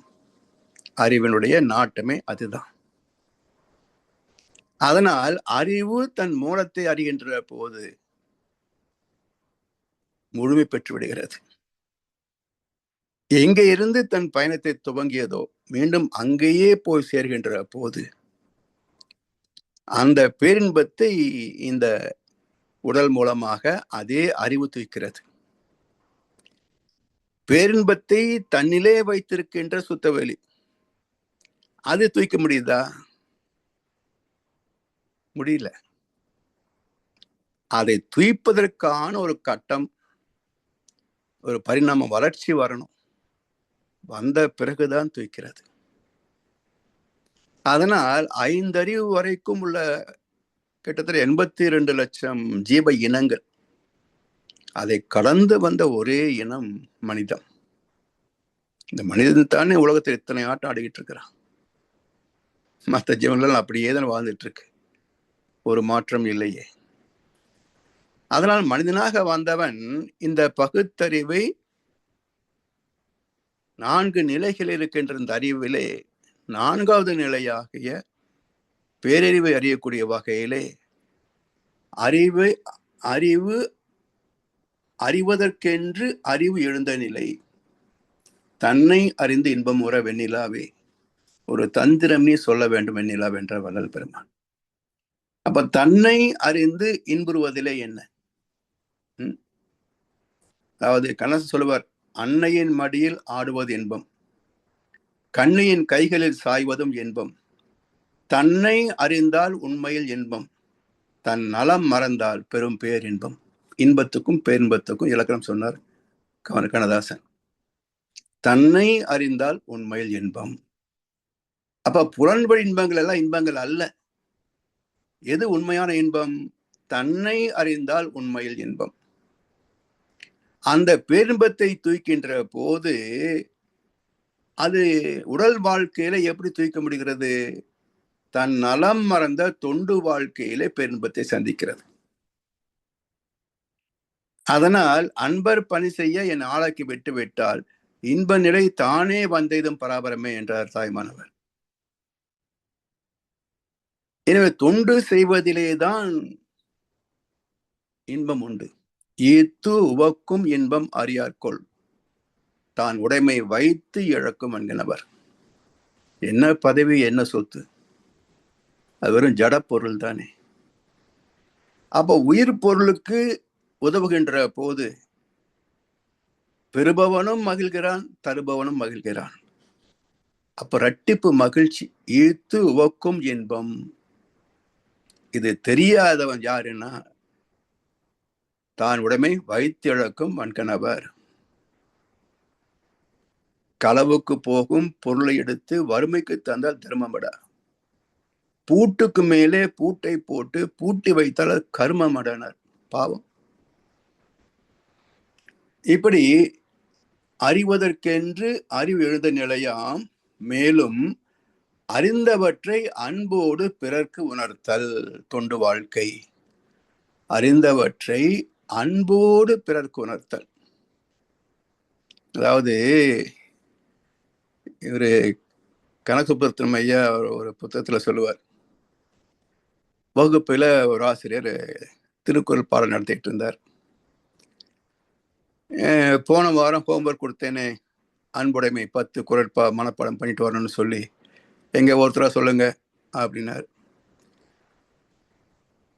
அறிவினுடைய நாட்டமே அதுதான். அதனால் அறிவு தன் மூலத்தை அறிகின்ற போது முழுமை பெற்று விடுகிறது. எங்கே இருந்து தன் பயணத்தை துவங்கியதோ மீண்டும் அங்கேயே போய் சேர்கின்ற போது அந்த பேரின்பத்தை இந்த உடல் மூலமாக அதே அறிவு தூக்கிறது. பேரின்பத்தை தன்னிலே வைத்திருக்கின்ற சுத்தவெளி அது தூக்க முடியுதா? முடியல. அதை தூய்ப்பதற்கான ஒரு கட்டம், ஒரு பரிணாம வளர்ச்சி வரணும். வந்த பிறகுதான் தூக்கிறது. அதனால் 5 அறிவு வரைக்கும் உள்ள கிட்டத்தட்ட 82 லட்சம் ஜீவ இனங்கள், அதை கடந்து வந்த ஒரே இனம் மனிதன். இந்த மனிதன் தானே உலகத்தில் இத்தனை ஆட்டம் ஆடிக்கிட்டு இருக்கிறான். மற்ற ஜீவன்கள் அப்படியே தான் வாழ்ந்துட்டு இருக்கு, ஒரு மாற்றம் இல்லையே. அதனால் மனிதனாக வந்தவன் இந்த பகுத்தறிவை 4 நிலைகள் இருக்கின்ற இந்த அறிவிலே 4வது நிலையாகிய பேரறிவை அறியக்கூடிய வகையிலே அறிவு அறிவதற்கென்று அறிவு எழுந்த நிலை, தன்னை அறிந்து இன்பம் உற வெண்ணிலாவே, ஒரு தந்திரம் நீ சொல்ல வேண்டும் வெண்ணிலா வென்ற வள்ளல் பெருமான். அப்ப தன்னை அறிந்து இன்புறுவதிலே என்ன? அதாவது கண்ணதாசன் சொல்லுவார், அன்னையின் மடியில் ஆடுவது இன்பம், கண்ணியின் கைகளில் சாய்வதும் இன்பம், தன்னை அறிந்தால் உண்மையில் இன்பம், தன் நலம் மறந்தால் பெரும் பேரின்பம். இன்பத்துக்கும் பேரின்பத்துக்கும் இலக்கணம் சொன்னார் கண்ணதாசன். தன்னை அறிந்தால் உண்மையில் இன்பம். அப்ப புலன்வழி இன்பங்கள் எல்லாம் இன்பங்கள் அல்ல. எது உண்மையான இன்பம்? தன்னை அறிந்தால் உண்மையில் இன்பம். அந்த பேரின்பத்தை தூக்கின்ற போது அது உடல் வாழ்க்கையில எப்படி தூக்க முடிகிறது? தன் நலம் மறந்த தொண்டு வாழ்க்கையிலே பேரின்பத்தை சந்திக்கிறது. அதனால் அன்பர் பணி செய்ய என் ஆளாக்கி விட்டு விட்டால் இன்ப நிலை தானே வந்ததும் பராபரமே என்றார் தாய்மானவர். எனவே தொண்டு செய்வதிலேதான் இன்பம் உண்டு. ஈத்து உவக்கும் இன்பம் அறியார்கொள், தான் உடைமை வைத்து இழக்கும் என்கிறவர். என்ன பதவி, என்ன சொத்து? அது வெறும் ஜட பொருள் தானே. அப்ப உயிர் பொருளுக்கு உதவுகின்ற போது பெறுபவனும் மகிழ்கிறான், தருபவனும் மகிழ்கிறான். அப்ப இரட்டிப்பு மகிழ்ச்சி. ஈத்து உவக்கும் இன்பம். இது தெரியாதவன் யாருன்னா தான் உடைமை வைத்து இழக்கும் வன்கணவர். களவுக்கு போகும் பொருளை எடுத்து வறுமைக்கு தந்தால் தர்மமடா, பூட்டுக்கு மேலே பூட்டை போட்டு பூட்டி வைத்தால் கர்மமடனர், பாவம். இப்படி அறிவதற்கென்று அறிவு எழுந்த நிலையாம். மேலும் அறிந்தவற்றை அன்போடு பிறர்க்கு உணர்த்தல் தொண்டு வாழ்க்கை. அறிந்தவற்றை அன்போடு பிறர்க்கு உணர்த்தல். அதாவது இவரு கனகசுப்பரத்தினம் ஐயா ஒரு புத்தகத்துல சொல்லுவார், வகுப்புல ஒரு ஆசிரியர் திருக்குறள் பாடம் நடத்திட்டு இருந்தார். போன வாரம் ஹோம்ஒர்க் கொடுத்தேனே, அன்புடைமை 10 குறட்பா மனப்பாடம் பண்ணிட்டு வரணும்னு சொல்லி எங்க ஒருத்தரா சொல்லுங்க அப்படின்னாரு.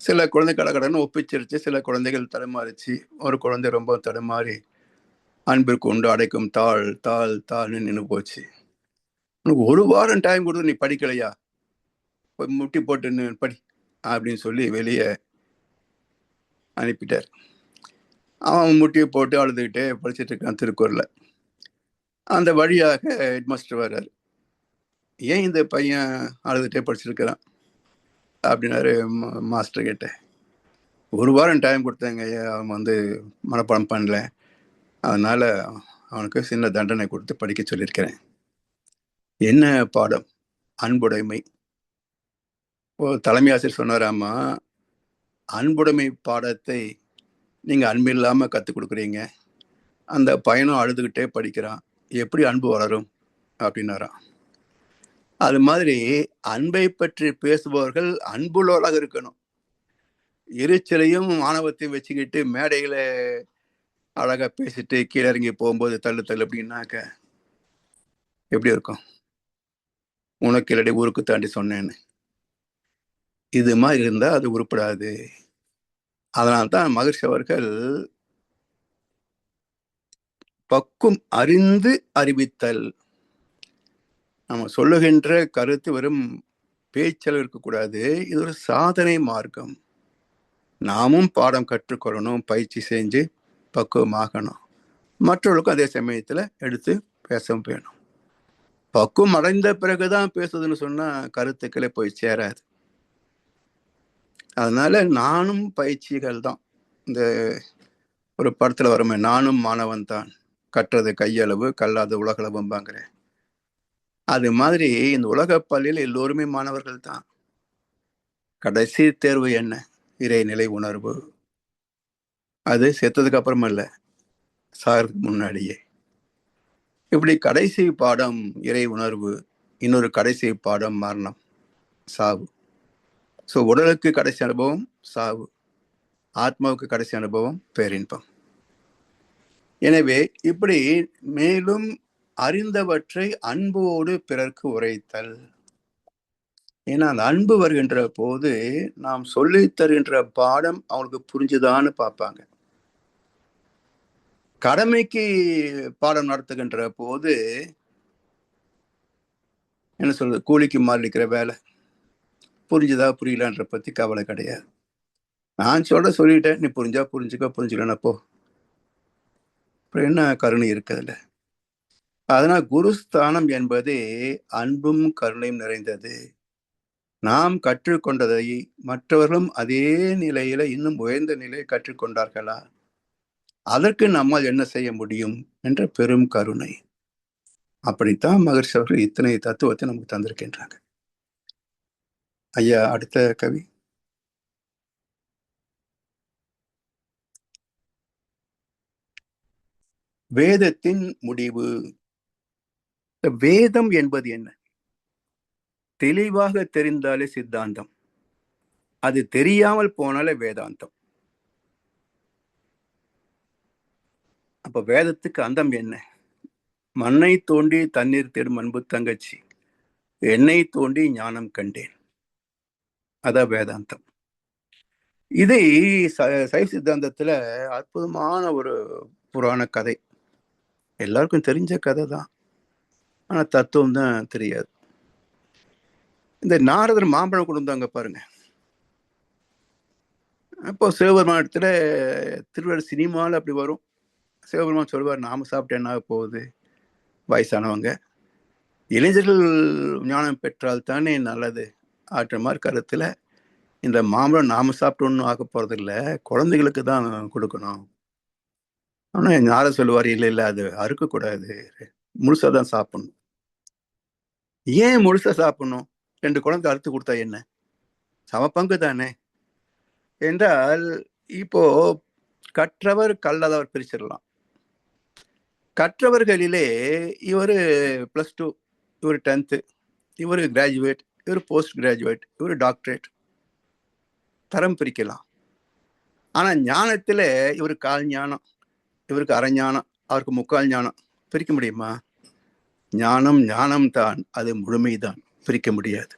சில குழந்தை கடகடன்னு ஒப்பிச்சிருச்சு, சில குழந்தைகள் தடுமாறிச்சு. ஒரு குழந்தை ரொம்ப தடுமாறி அன்பிற்கு உண்டு அடைக்கும் தாழ் தாழ் தாழ்னு நின்று போச்சு. உனக்கு 1 வாரம் டைம் கொடுத்து நீ படிக்கலையா, போய் முட்டி போட்டு படி அப்படின்னு சொல்லி வெளியே அனுப்பிட்டார். அவன் முட்டியை போட்டு அழுதுகிட்டே படிச்சுட்டு இருக்கான் திருக்குறளை. அந்த வழியாக ஹெட்மாஸ்டர் வர்றாரு. ஏன் இந்த பையன் அழுதுகிட்டே படிச்சிருக்கிறான் அப்படின்னாரு மாஸ்டர் கிட்ட. 1 வாரம் டைம் கொடுத்தாங்க, அவன் மனப்பாடம் பண்ணல, அதனால அவனுக்கு சின்ன தண்டனை கொடுத்து படிக்க சொல்லியிருக்கிறேன். என்ன பாடம்? அன்புடைமை. தலைமை ஆசிரியர் சொன்னாராமா, அன்புடைமை பாடத்தை நீங்க அன்பு இல்லாம கற்றுக் கொடுக்குறீங்க, அந்த பையனும் அழுதுகிட்டே படிக்கிறான், எப்படி அன்பு வளரும் அப்படின்னாராம். அது மாதிரி அன்பை பற்றி பேசுபவர்கள் அன்புள்ளவர்களாக இருக்கணும். எரிச்சலையும் ஆணவத்தையும் வச்சுக்கிட்டு மேடையில அழகா பேசிட்டு கீழே இறங்கி போகும்போது தள்ளு தள்ளு அப்படின்னாக்க எப்படி இருக்கும்? உனக்கு இல்லடி ஊருக்கு தாண்டி சொன்னேன்னு. இது மாதிரி இருந்தா அது உருப்படாது. அதனால்தான் மகர்ஷி அவர்கள் பக்கும் அறிந்து அறிவித்தல், நம்ம சொல்லுகின்ற கருத்து வெறும் பேச்சல் இருக்கக்கூடாது, இது ஒரு சாதனை மார்க்கம். நாமும் பாடம் கற்றுக்கொள்ளணும், பயிற்சி செஞ்சு பக்குவமாகணும், மற்றவர்களுக்கும் அதே சமயத்துல எடுத்து பேசவும் வேணும். பக்குவம் அடைந்த பிறகுதான் பேசுதுன்னு சொன்னா கருத்துக்களே போய் சேராது. அதனால நானும் பயிற்சிகள் தான். இந்த ஒரு படத்துல வருமே, நானும் மாணவன் தான், கற்றது கையளவு கல்லாத உலகளவும்பாங்கிற. அது மாதிரி இந்த உலக பள்ளியில் எல்லோருமே மாணவர்கள் தான். கடைசி தேர்வு என்ன? இறைநிலை உணர்வு. அது செத்ததுக்கு அப்புறமா இல்ல, சாகிறதுக்கு முன்னாடியே. இப்படி கடைசி பாடம் இறை உணர்வு, இன்னொரு கடைசி பாடம் மரணம், சாவு. ஸோ உடலுக்கு கடைசி அனுபவம் சாவு, ஆத்மாவுக்கு கடைசி அனுபவம் பேரின்பம். எனவே இப்படி மேலும் அறிந்தவற்றை அன்போடு பிறர்க்கு உரைத்தல். ஏன்னா அந்த அன்பு வருகின்ற போது நாம் சொல்லி தருகின்ற பாடம் அவங்களுக்கு புரிஞ்சுதான்னு பார்ப்பாங்க. கடமைக்கு பாடம் நடத்துகின்ற போது என்ன சொல்றது, கூலிக்கு மாறிக்கிற வேலை, புரிஞ்சுதா புரியலன்ற பத்தி கவலை கிடையாது. நான் சொல்லிட்டேன், நீ புரிஞ்சா புரிஞ்சுக்க, புரிஞ்சுக்கலன்னா போ. அப்புறம் என்ன கருணை இருக்குதுல்ல. அதனால் குருஸ்தானம் என்பதே அன்பும் கருணையும் நிறைந்தது. நாம் கற்றுக்கொண்டதை மற்றவர்களும் அதே நிலையில இன்னும் உயர்ந்த நிலையை கற்றுக்கொண்டார்களா, அதற்கு நம்மால் என்ன செய்ய முடியும் என்ற பெரும் கருணை. அப்படித்தான் மகர்ஷி அவர்கள் இத்தனை தத்துவத்தை நமக்கு தந்திருக்கின்றாங்க. ஐயா, அடுத்த கவி. வேதத்தின் முடிவு. வேதம் என்பது என்ன? தெளிவாக தெரிந்தாலே சித்தாந்தம், அது தெரியாமல் போனாலே வேதாந்தம். அப்ப வேதத்துக்கு அந்தம் என்ன? மண்ணை தோண்டி தண்ணீர் தேடும் அன்பு தங்கச்சி, என்னை தோண்டி ஞானம் கண்டேன், அதான் வேதாந்தம். இதை சைவ சித்தாந்தத்துல அற்புதமான ஒரு புராண கதை, எல்லாருக்கும் தெரிஞ்ச கதை தான், ஆனா தத்துவம் தான் தெரியாது. இந்த நாரதர் மாம்பழம் கொண்டு வந்தாங்க பாருங்க. அப்போ சிவபெருமானத்துல திருவள்ளுவர் சினிமாவில் அப்படி வரும், சிவபெருமான் சொல்வார், நாம சாப்பிட்டு என்ன போகுது, வயசானவங்க, இளைஞர்கள் ஞானம் பெற்றால் தானே நல்லது ஆற்ற மாதிரி கருத்துல இந்த மாம்பழம் நாம சாப்பிட்டு ஒன்றும் ஆக போறது இல்லை, குழந்தைகளுக்கு தான் கொடுக்கணும். ஆனா யாரும் சொல்லுவார், இல்லை இல்லை அது அறுக்கக்கூடாது, முழுசா தான் சாப்பிடணும். ஏன் முழுசா சாப்பிடணும்? 2 குழந்தை அறுத்து கொடுத்தா என்ன, சம பங்கு தானே என்றால், இப்போ கற்றவர் கல்லாதவர் பிரிச்சிடலாம். கற்றவர்களிலே இவர் +2, இவர் 10th, இவர் கிராஜுவேட், இவர் போஸ்ட் கிராஜுவேட், இவர் டாக்டரேட், தரம் பிரிக்கலாம். ஆனா ஞானத்துல இவருக்கு 1/4 ஞானம், இவருக்கு அரை ஞானம், அவருக்கு 3/4 ஞானம், பிரிக்க முடியுமா? ஞானம் ஞானம் தான், அது முழுமைதான், பிரிக்க முடியாது,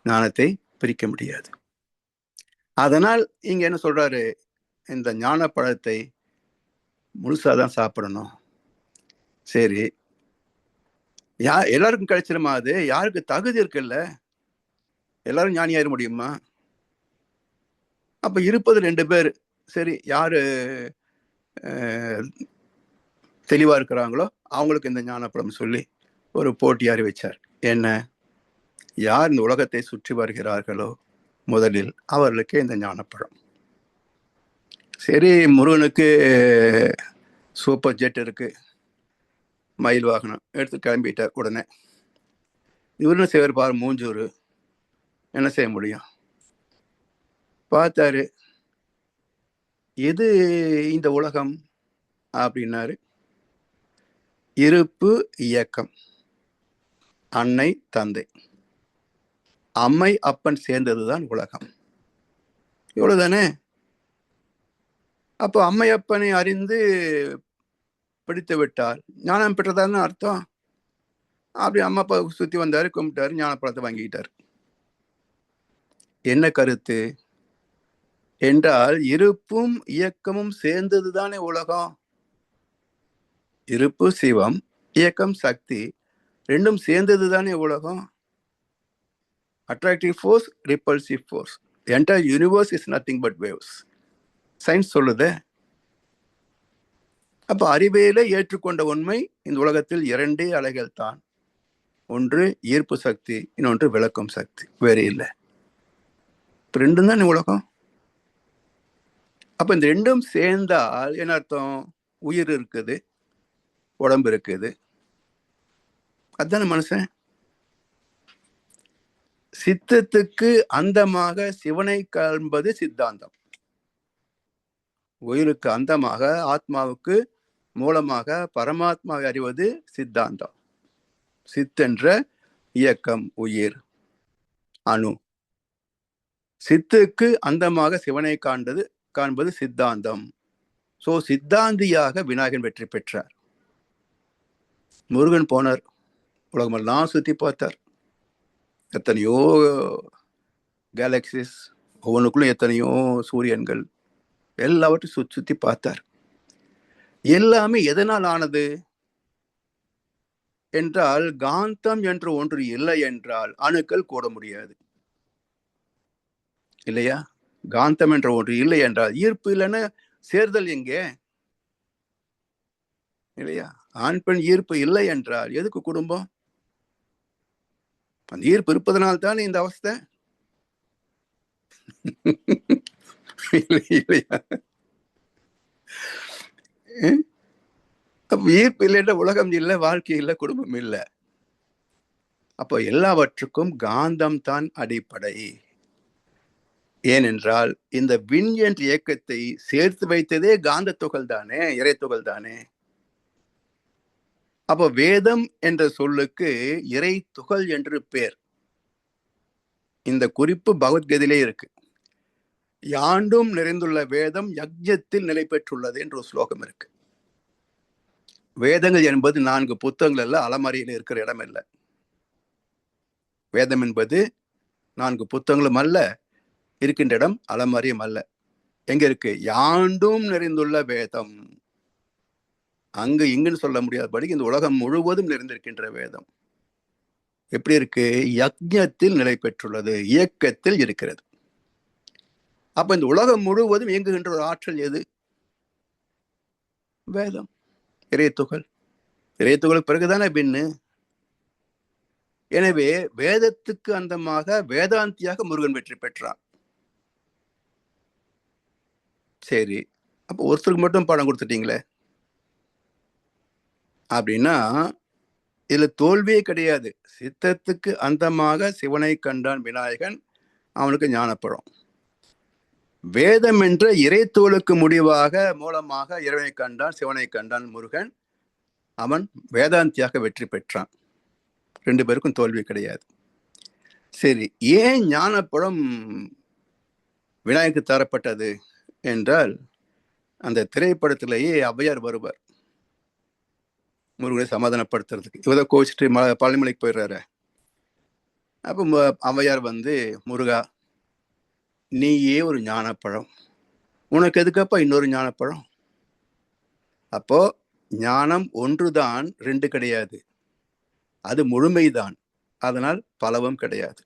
ஞானத்தை பிரிக்க முடியாது. அதனால் இங்க என்ன சொல்றாரு, இந்த ஞான பழத்தை முழுசாதான் சாப்பிடணும். சரி, எல்லாருக்கும் கிடைச்சிருமா? அது யாருக்கு தகுதி இருக்குல்ல, எல்லாரும் ஞானியாயிர முடியுமா? அப்ப இருப்பது 2 பேர். சரி, யாரு தெளிவா இருக்கிறாங்களோ அவங்களுக்கு இந்த ஞானப்பழம் சொல்லி ஒரு போட்டியாரி வச்சார். என்ன, யார் இந்த உலகத்தை சுற்றி வருகிறார்களோ முதலில் அவர்களுக்கு இந்த ஞானப்பழம். சரி, முருகனுக்கு சூப்பர் ஜெட் இருக்கு, மயில் வாகனம் எடுத்து கிளம்பிட்டார். உடனே இவருன்னு செய்வார் பாரு, மூஞ்சூர், என்ன செய்ய முடியும்? பார்த்தாரு, எது இந்த உலகம் அப்படின்னாரு. இருப்பு, இயக்கம், அன்னை தந்தை, அம்மை அப்பன் சேர்ந்ததுதான் உலகம். இவ்வளவுதானே? அப்போ அம்மை அப்பனை அறிந்து பிடித்து விட்டால் ஞானம் பெற்றதான்னு அர்த்தம். அப்படி அம்மா அப்பா சுத்தி வந்தாரு, கும்பிட்டாரு, ஞானப்பழத்தை வாங்கிக்கிட்டாரு. என்ன கருத்து என்றால், இருப்பும் இயக்கமும் சேர்ந்ததுதானே உலகம். இருப்பு சிவம், இயக்கம் சக்தி, ரெண்டும் சேர்ந்ததுதானே உலகம். Attractive force, repulsive force. Entire universe is nothing but waves. Science சொல்லுது. அப்ப அறிவியலை ஏற்றுக்கொண்ட உண்மை, இந்த உலகத்தில் இரண்டே அலைகள் தான். ஒன்று ஈர்ப்பு சக்தி, இன்னொன்று விளக்கும் சக்தி, வேற இல்லை. ரெண்டும் தான் உலகம். அப்ப இந்த ரெண்டும் சேர்ந்தால் என்ன அர்த்தம்? உயிர் இருக்குது, உடம்பு இருக்குது. அதுதானே மனுஷன். சித்தத்துக்கு அந்தமாக சிவனை காண்பது சித்தாந்தம். உயிருக்கு அந்தமாக, ஆத்மாவுக்கு மூலமாக பரமாத்மாவை அறிவது சித்தாந்தம். சித்தென்ற இயக்கம், உயிர், அணு. சித்துக்கு அந்தமாக சிவனை காண்பது சித்தாந்தம். சோ சித்தாந்தியாக விநாயகன் வெற்றி பெற்றார். முருகன் போனார், உலகமெல்லாம் சுத்தி பார்த்தார். எத்தனையோ கேலக்சிஸ், ஒவ்வொன்றுக்குள்ளும் எத்தனையோ சூரியன்கள், எல்லாவற்றையும் சுத்தி பார்த்தார். எல்லாமே எதனால் ஆனது என்றால், காந்தம் என்று ஒன்று இல்லை என்றால் அணுக்கள் கூட முடியாது, இல்லையா? காந்தம் என்ற ஒன்று இல்லை என்றால், ஈர்ப்பு இல்லைன்னா சேர்தல் எங்கே, இல்லையா? ஆண் பெண் ஈர்ப்பு இல்லை என்றால் எதுக்கு குடும்பம்? அந்த ஈர்ப்பு இருப்பதனால்தான் இந்த அவஸ்தை, இல்லையா? ஈர்ப்பு இல்லைன்ற உலகம் இல்லை, வாழ்க்கை இல்லை, குடும்பம் இல்லை. அப்போ எல்லாவற்றுக்கும் காந்தம் தான் அடிப்படை. ஏனென்றால் இந்த விண் என்ற இயக்கத்தை சேர்த்து வைத்ததே காந்த துகள் தானே, இறை துகள் தானே. அப்போ வேதம் என்ற சொல்லுக்கு இறை துகள் என்று பேர். இந்த குறிப்பு பகவத்கீதையிலே இருக்கு. யாண்டும் நிறைந்துள்ள வேதம் யஜ்ஞத்தில் நிலை பெற்றுள்ளது என்று ஒரு ஸ்லோகம் இருக்கு. வேதங்கள் என்பது 4 புத்தகங்கள் அல்ல, அலமாரியில் இருக்கிற இடம் இல்லை. வேதம் என்பது 4 புத்தகங்களும் அல்ல, இருக்கின்ற இடம் அலமாரியும் அல்ல. எங்க இருக்கு? யாண்டும் நிறைந்துள்ள வேதம். அங்கு இங்குன்னு சொல்ல முடியாதபடி இந்த உலகம் முழுவதும் நிறைந்திருக்கின்ற வேதம் எப்படி இருக்கு? யஜ்ஞத்தில் நிலை பெற்றுள்ளது, இயக்கத்தில் இருக்கிறது. அப்ப இந்த உலகம் முழுவதும் இயங்குகின்ற ஒரு ஆற்றல் எது? வேதம், இறைத்துகள். இறைத்துகளுக்கு பிறகுதானே பின்னு. எனவே வேதத்துக்கு அந்தமாக வேதாந்தியாக முருகன் வெற்றி பெற்றான். சரி, அப்போ ஒருத்தருக்கு மட்டும் பணம் கொடுத்துட்டீங்களே அப்படின்னா இதுல தோல்வியே கிடையாது. சித்தத்துக்கு அந்தமாக சிவனை கண்டான் விநாயகன், அவனுக்கு ஞானப்பழம். வேதம் என்ற இறைத்தோளுக்கு முடிவாக மூலமாக இறைவனை கண்டான், சிவனை கண்டான் முருகன், அவன் வேதாந்தியாக வெற்றி பெற்றான். 2 பேருக்கும் தோல்வி கிடையாது. சரி, ஏன் ஞானப்பழம் விநாயகருக்கு தரப்பட்டது என்றால், அந்த திரைப்படத்திலேயே ஔவையார் வருவார் முருகனை சமாதானப்படுத்துறதுக்கு. இவரை கோச்சிட்டு பழனிமலைக்கு போயிடுறாரு. அப்போ ஔவையார் வந்து, முருகா நீயே ஒரு ஞானப்பழம், உனக்கு எதுக்கப்பா இன்னொரு ஞானப்பழம்? அப்போ ஞானம் ஒன்றுதான், 2 கிடையாது. அது முழுமைதான், அதனால் பலவும் கிடையாது.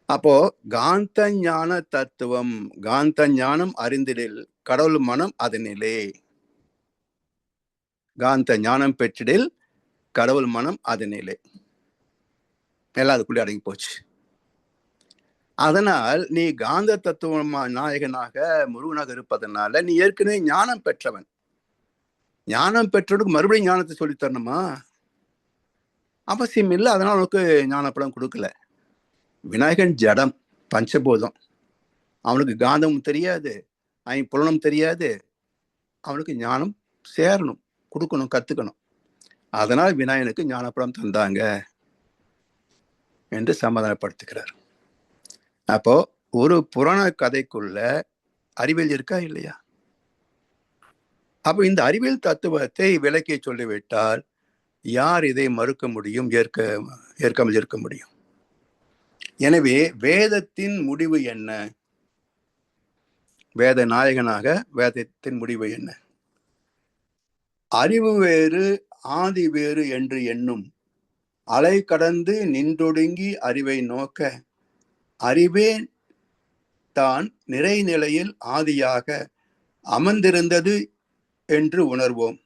அப்போ காந்த ஞான தத்துவம், காந்த ஞானம் அறிந்திடில் கடவுள் மனம் அதனிலே. காந்த ஞானம் பெற்றிடில் கடவுள் மனம் அதனிலே. எல்லாம் அதுக்குள்ளே அடங்கி போச்சு. அதனால் நீ காந்த தத்துவ நாயகனாக முருகனாக இருப்பதனால நீ ஏற்கனவே ஞானம் பெற்றவன். ஞானம் பெற்றவனுக்கு மறுபடியும் ஞானத்தை சொல்லித்தரணுமா? அவசியம் இல்லை. அதனால உனக்கு ஞானப்படம் கொடுக்கல. விநாயகன் ஜடம், பஞ்சபூதம். அவனுக்கு காந்தமும் தெரியாது, புலனும் தெரியாது. அவனுக்கு ஞானம் சேரணும், கொடுக்கணும், கத்துக்கணும். அதனால் விநாயகனுக்கு ஞானப்பழம் தந்தாங்க என்று சமாதானப்படுத்துகிறார். அப்போ ஒரு புராண கதைக்குள்ள அறிவியல் இருக்கா இல்லையா? அப்போ இந்த அறிவியல் தத்துவத்தை விளக்கி சொல்லிவிட்டால் யார் இதை மறுக்க முடியும், ஏற்காமல் இருக்க முடியும்? எனவே வேதத்தின் முடிவு என்ன? வேத நாயகனாக வேதத்தின் முடிவு என்ன? அறிவு வேறு ஆதி வேறு என்று எண்ணும் அலை கடந்து நின்றொடுங்கி அறிவை நோக்க அறிவே தான் நிறைநிலையில் ஆதியாக அமர்ந்திருந்தது என்று உணர்வோம்.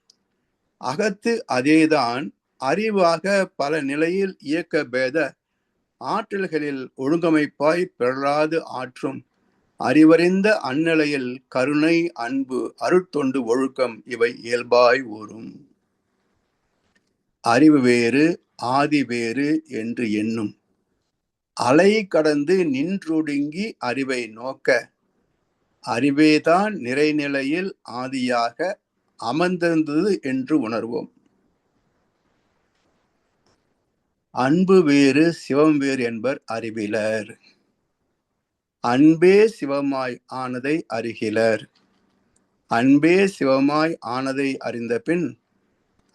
அகத்து அதேதான் அறிவாக பல நிலையில் இயக்க பேத ஆற்றல்களில் ஒழுங்கமைப்பாய் பெறாது ஆற்றும் அறிவறிந்த அந்நிலையில் கருணை, அன்பு, அருட்தொண்டு, ஒழுக்கம் இவை இயல்பாய் ஊறும். அறிவு வேறு ஆதி வேறு என்று எண்ணும் அலை கடந்து நின்றொடுங்கி அறிவை நோக்க அறிவேதான் நிறைநிலையில் ஆதியாக அமர்ந்திருந்தது என்று உணர்வோம். அன்பு வேறு சிவம் வேறு என்பர் அறிவிலர். அன்பே சிவமாய் ஆனதை அறிகிலர். அன்பே சிவமாய் ஆனதை அறிந்த பின்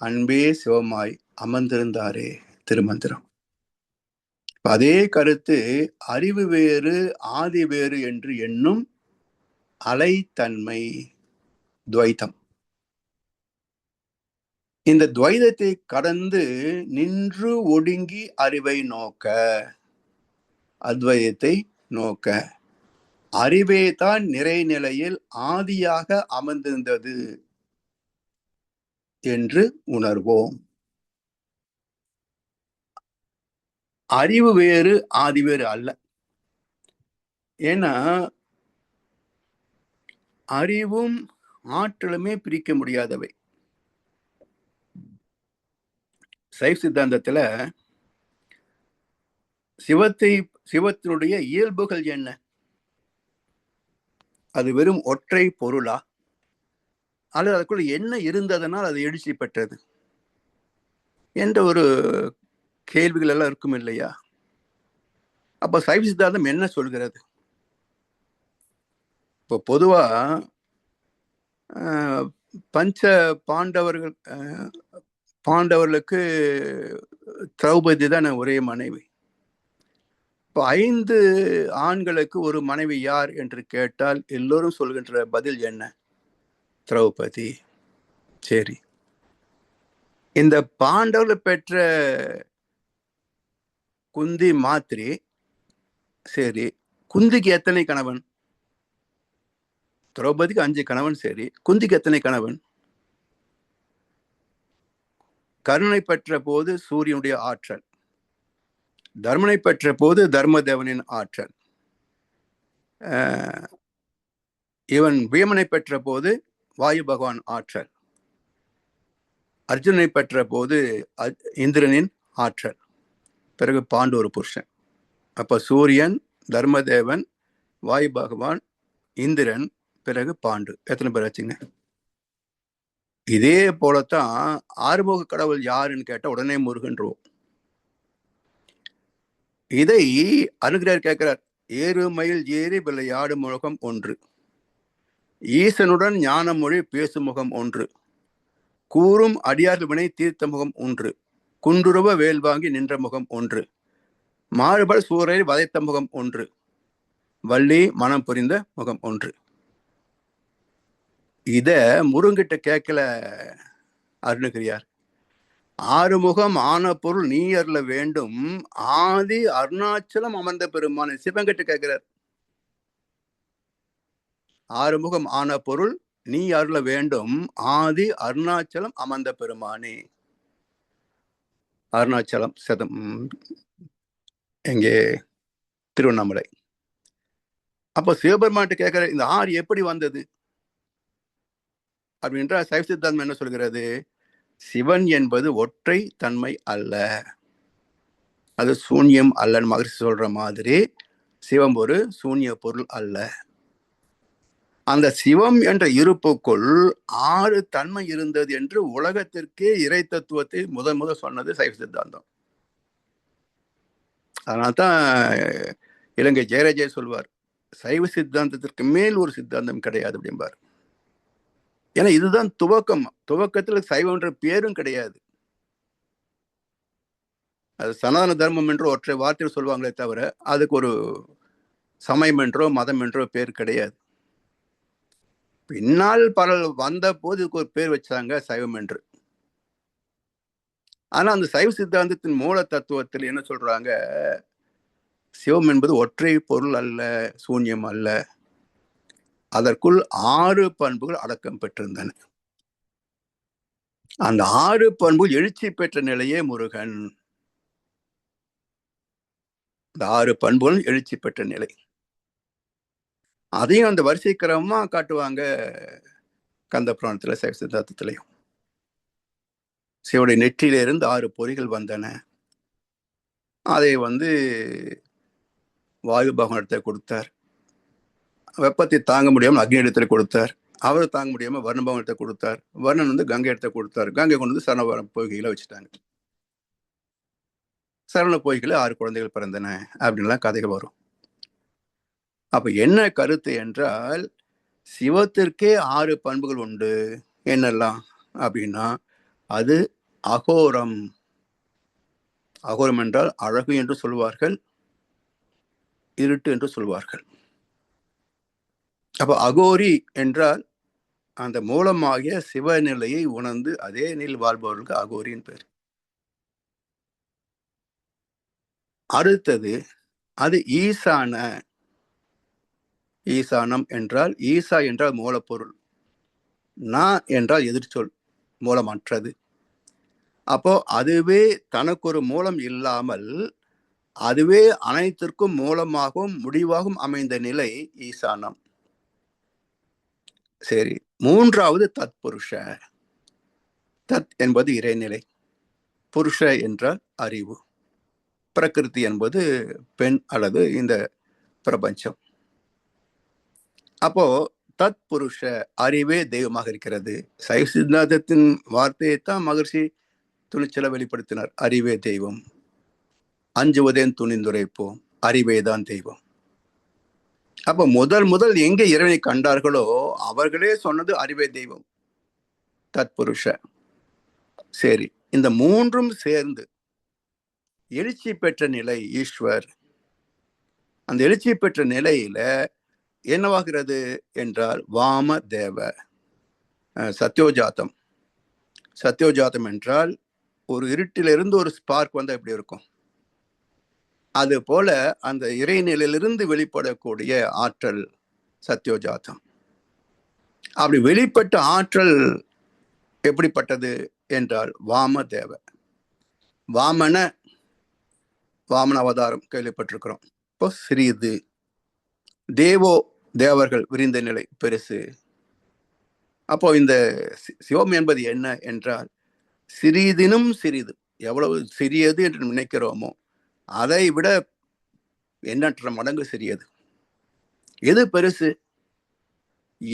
அன்பே சிவமாய் அமர்ந்திருந்தாரே. திருமந்திரம். அதே கருத்து அறிவு வேறு ஆதி வேறு என்று எண்ணும் அலைத்தன்மை, துவைத்தம். இந்த துவைதத்தை கடந்து நின்று ஒடுங்கி அறிவை நோக்க, அத்வைதத்தை நோக்க அறிவே தான் நிறைநிலையில் ஆதியாக அமர்ந்திருந்தது என்று உணர்வோம். அறிவு வேறு ஆதி வேறு அல்ல. ஏன்னா அறிவும் ஆற்றலுமே பிரிக்க முடியாதவை. சைவ சித்தாந்தத்துல சிவத்தினுடைய இயல்புகள் என்ன? அது வெறும் ஒற்றை பொருளா, அல்லது அதுக்குள்ள என்ன இருந்ததனால் அது எழுச்சி பெற்றது என்ற ஒரு கேள்விகள் எல்லாம் இருக்கும் இல்லையா? அப்ப சைவ சித்தாந்தம் என்ன சொல்கிறது? இப்போ பொதுவா பஞ்ச பாண்டவர்களுக்கு திரௌபதி தான் ஒரே மனைவி. இப்போ 5 ஆண்களுக்கு ஒரு மனைவி யார் என்று கேட்டால் எல்லோரும் சொல்கின்ற பதில் என்ன? திரௌபதி. சரி, இந்த பாண்டவர்கள் பெற்ற குந்தி மாத்திரி, சரி, குந்திக்கு எத்தனை கணவன்? திரௌபதிக்கு 5 கணவன். சரி, குந்திக்கு எத்தனை கணவன்? கருணை பெற்ற போது சூரியனுடைய ஆற்றல், தர்மனை பெற்ற போது தர்மதேவனின் ஆற்றல், இவன் வீமனை பெற்ற போது வாயு பகவான் ஆற்றல், அர்ஜுனனை பெற்ற போது இந்திரனின் ஆற்றல், பிறகு பாண்டு ஒரு புருஷன். அப்ப சூரியன், தர்மதேவன், வாயு பகவான், இந்திரன், பிறகு பாண்டு. எத்தனை பேர் ஆச்சுங்க? இதே போலத்தான் ஆறுமுக கடவுள் யாருன்னு கேட்டா உடனே முருகன்றோம். இதை அனுகிரகர் கேட்கிறார். ஏறுமயில் ஏறி விளையாடு முகம் ஒன்று, ஈசனுடன் ஞான மொழி பேசும் முகம் ஒன்று, கூறும் அடியார்கள் வினை தீர்த்த முகம் ஒன்று, குன்றுருவ வேல் வாங்கி நின்ற முகம் ஒன்று, மாறுபல் சூரை வதைத்த முகம் ஒன்று, வள்ளி மனம் புரிந்த முகம் ஒன்று. இத முருங்கிட்ட கேட்கல அருணகிரியார். ஆறுமுகம் ஆன பொருள் நீ அருள வேண்டும், ஆதி அருணாச்சலம் அமர்ந்த பெருமான் சிவங்கிட்ட கேட்கிறார். ஆறுமுகம் ஆன பொருள் நீ அருள வேண்டும், ஆதி அருணாச்சலம் அமர்ந்த பெருமானே. அருணாச்சலம் எங்கே? திருவண்ணாமலை. அப்ப சிவபெருமான்ட்ட கேட்கிற இந்த ஆறு எப்படி வந்தது அப்படின்ற சைவ சித்தாந்தம் என்ன சொல்கிறது? சிவன் என்பது ஒற்றை தன்மை அல்ல, அது சூன்யம் அல்லன்னு மகரிஷி சொல்ற மாதிரி சிவம் ஒரு சூன்ய பொருள் அல்ல. அந்த சிவம் என்ற இருப்புக்குள் 6 தன்மை இருந்தது என்று உலகத்திற்கே இறை தத்துவத்தை முதல் சொன்னது சைவ சித்தாந்தம். அதனால்தான் இலங்கை ஜெயராஜே சொல்வார், சைவ சித்தாந்தத்திற்கு மேல் ஒரு சித்தாந்தம் கிடையாது அப்படிம்பார். ஏன்னா இதுதான் துவக்கம். துவக்கத்துல சைவம் என்ற பேரும் கிடையாது. அது சனாதன தர்மம் என்று ஒற்றை வார்த்தையில் சொல்லுவாங்களே தவிர அதுக்கு ஒரு சமயம் என்றோ மதம் என்றோ பேர் கிடையாது. பின்னால் பலர் வந்த போது இதுக்கு ஒரு பேர் வச்சாங்க சைவம் என்று. ஆனா அந்த சைவ சித்தாந்தத்தின் மூல தத்துவத்தில் என்ன சொல்றாங்க, சிவம் என்பது ஒற்றை பொருள் அல்ல, சூன்யம் அல்ல, அதற்குள் 6 பண்புகள் அடக்கம் பெற்றிருந்தன. அந்த 6 பண்புகள் எழுச்சி பெற்ற நிலையே முருகன். இந்த 6 பண்புகள் எழுச்சி பெற்ற நிலை. அதையும் அந்த வரிசை கிரமமா காட்டுவாங்க கந்த புராணத்துல, சைவ சித்தாந்தத்திலையும். சிவனுடைய நெற்றியிலிருந்து 6 பொறிகள் வந்தன. அதை வாயு பகவானிடத்தை கொடுத்தார். வெப்பத்தை தாங்க முடியாமல் அக்னி இடத்துல கொடுத்தார். அவர் தாங்க முடியாம வர்ண பகவானிடத்தை கொடுத்தார். வர்ணன் கங்கை இடத்தை கொடுத்தார். கங்கை கொண்டு சரண பொய்கையில வச்சுட்டாங்க. சரண பொய்கையில 6 குழந்தைகள் பிறந்தன அப்படின்லாம் கதைகள் வரும். அப்ப என்ன கருத்து என்றால், சிவத்திற்கே 6 பண்புகள் உண்டு. என்னெல்லாம் அப்படின்னா, அது அகோரம். அகோரம் என்றால் அழகு என்று சொல்வார்கள், இருட்டு என்று சொல்வார்கள். அப்ப அகோரி என்றால் அந்த மூலமாகிய சிவநிலையை உணர்ந்து அதே நிலையில் வாழ்பவர்களுக்கு அகோரின் பேர். அடுத்தது அது ஈசான. ஈசானம் என்றால், ஈசா என்றால் மூலப்பொருள், நா என்றால் எதிர்ச்சொல், மூலமற்றது. அப்போ அதுவே தனக்கு ஒரு மூலம் இல்லாமல் அதுவே அனைத்திற்கும் மூலமாகவும் முடிவாகவும் அமைந்த நிலை ஈசானம். சரி, மூன்றாவது தத் புருஷ. தத் என்பது இறைநிலை, புருஷ என்றால் அறிவு, பிரகிருதி என்பது பெண் அல்லது இந்த பிரபஞ்சம். அப்போ தத் புருஷ, அறிவே தெய்வமாக இருக்கிறது. சைவ சித்தாந்தத்தின் வார்த்தையைத்தான் மகர்ஷி துணிச்சல வெளிப்படுத்தினார். அறிவே தெய்வம், அஞ்சுவதேன் துணிந்துரைப்போம், அறிவேதான் தெய்வம். அப்ப முதல் எங்க இறைவனை கண்டார்களோ அவர்களே சொன்னது அறிவே தெய்வம், தத்புருஷ. சரி, இந்த மூன்றும் சேர்ந்து எழுச்சி பெற்ற நிலை ஈஸ்வர். அந்த எழுச்சி பெற்ற நிலையில என்னவாகிறது என்றால் வாம தேவ, சத்யோஜாத்தம். சத்யோஜாத்தம் என்றால் ஒரு இருட்டிலிருந்து ஒரு ஸ்பார்க் வந்தா எப்படி இருக்கும், அது போல அந்த இறைநிலையிலிருந்து வெளிப்படக்கூடிய ஆற்றல் சத்யோஜாத்தம். அப்படி வெளிப்பட்ட ஆற்றல் எப்படிப்பட்டது என்றால் வாம தேவ. வாமன அவதாரம் கேள்விப்பட்டிருக்கிறோம். இப்போ சிறிது. தேவோ, தேவர்கள் விரிந்த நிலை பெருசு. அப்போ இந்த சிவம் என்பது என்ன என்றால், சிறிதினும் சிறிது. எவ்வளவு சிறியது என்று நினைக்கிறோமோ அதை விட எண்ணற்ற மடங்கு சிறியது. எது பெருசு?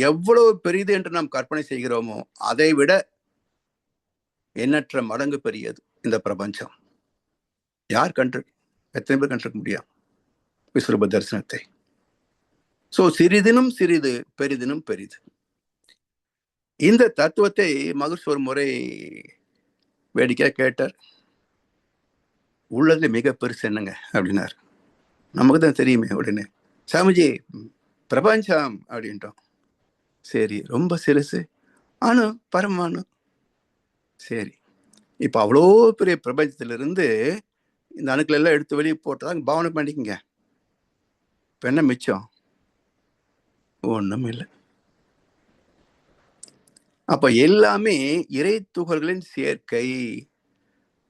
எவ்வளவு பெரியது என்று நாம் கற்பனை செய்கிறோமோ அதை விட எண்ணற்ற மடங்கு பெரியது இந்த பிரபஞ்சம். யார் எத்தனை பேர் கண்டிருக்க முடியும் விஸ்வரூப தரிசனத்தை? சோ சிறிதினும் சிறிது, பெரிதினும் பெரிது. இந்த தத்துவத்தை மகர்ஷி ஒரு முறை வேடிக்கையா கேட்டார். உள்ளதுல மிக பெருசு என்னங்க அப்படின்னாரு. நமக்கு தான் தெரியுமே. உடனே சாமிஜி பிரபஞ்சம் அப்படின்ட்டோம். சரி, ரொம்ப சிறுசு அணு, பரமாணு. சரி, இப்ப அவ்வளோ பெரிய பிரபஞ்சத்திலிருந்து இந்த அணுக்கள் எல்லாம் எடுத்து வெளியே போட்டதாங்க பாவனை பண்ணிக்கங்க. இப்ப என்ன மிச்சம்? ஒண்ணும் இல்லை. அப்ப எல்லாமே இறை துகள்களின் சேர்க்கை.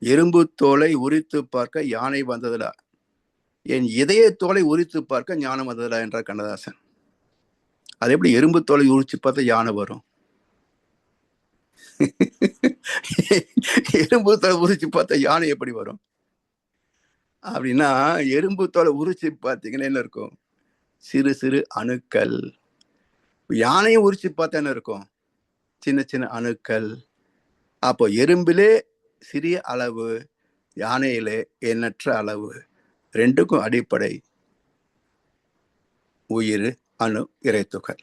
எறும்பு தோலை உரித்து பார்க்க யானை வந்ததுடா, என் இதய தோலை உரித்து பார்க்க ஞானம் வந்ததுடா என்றார் கண்ணதாசன். அது எப்படி எறும்பு தோலை உரிச்சு பார்த்தா யானை வரும்? எறும்பு தோலை உரிச்சு பார்த்தா யானை எப்படி வரும் அப்படின்னா, எறும்பு தோலை உரிச்சு பார்த்தீங்கன்னா என்ன இருக்கும்? சிறு சிறு அணுக்கள், யானையும் உரிச்சு பார்த்தானே இருக்கும், சின்ன சின்ன அணுக்கள். அப்போ எறும்பிலே சிறிய அளவு, யானையிலே எண்ணற்ற அளவு. ரெண்டுக்கும் அடிப்படை உயிர், அணு, இறைத்துகள்.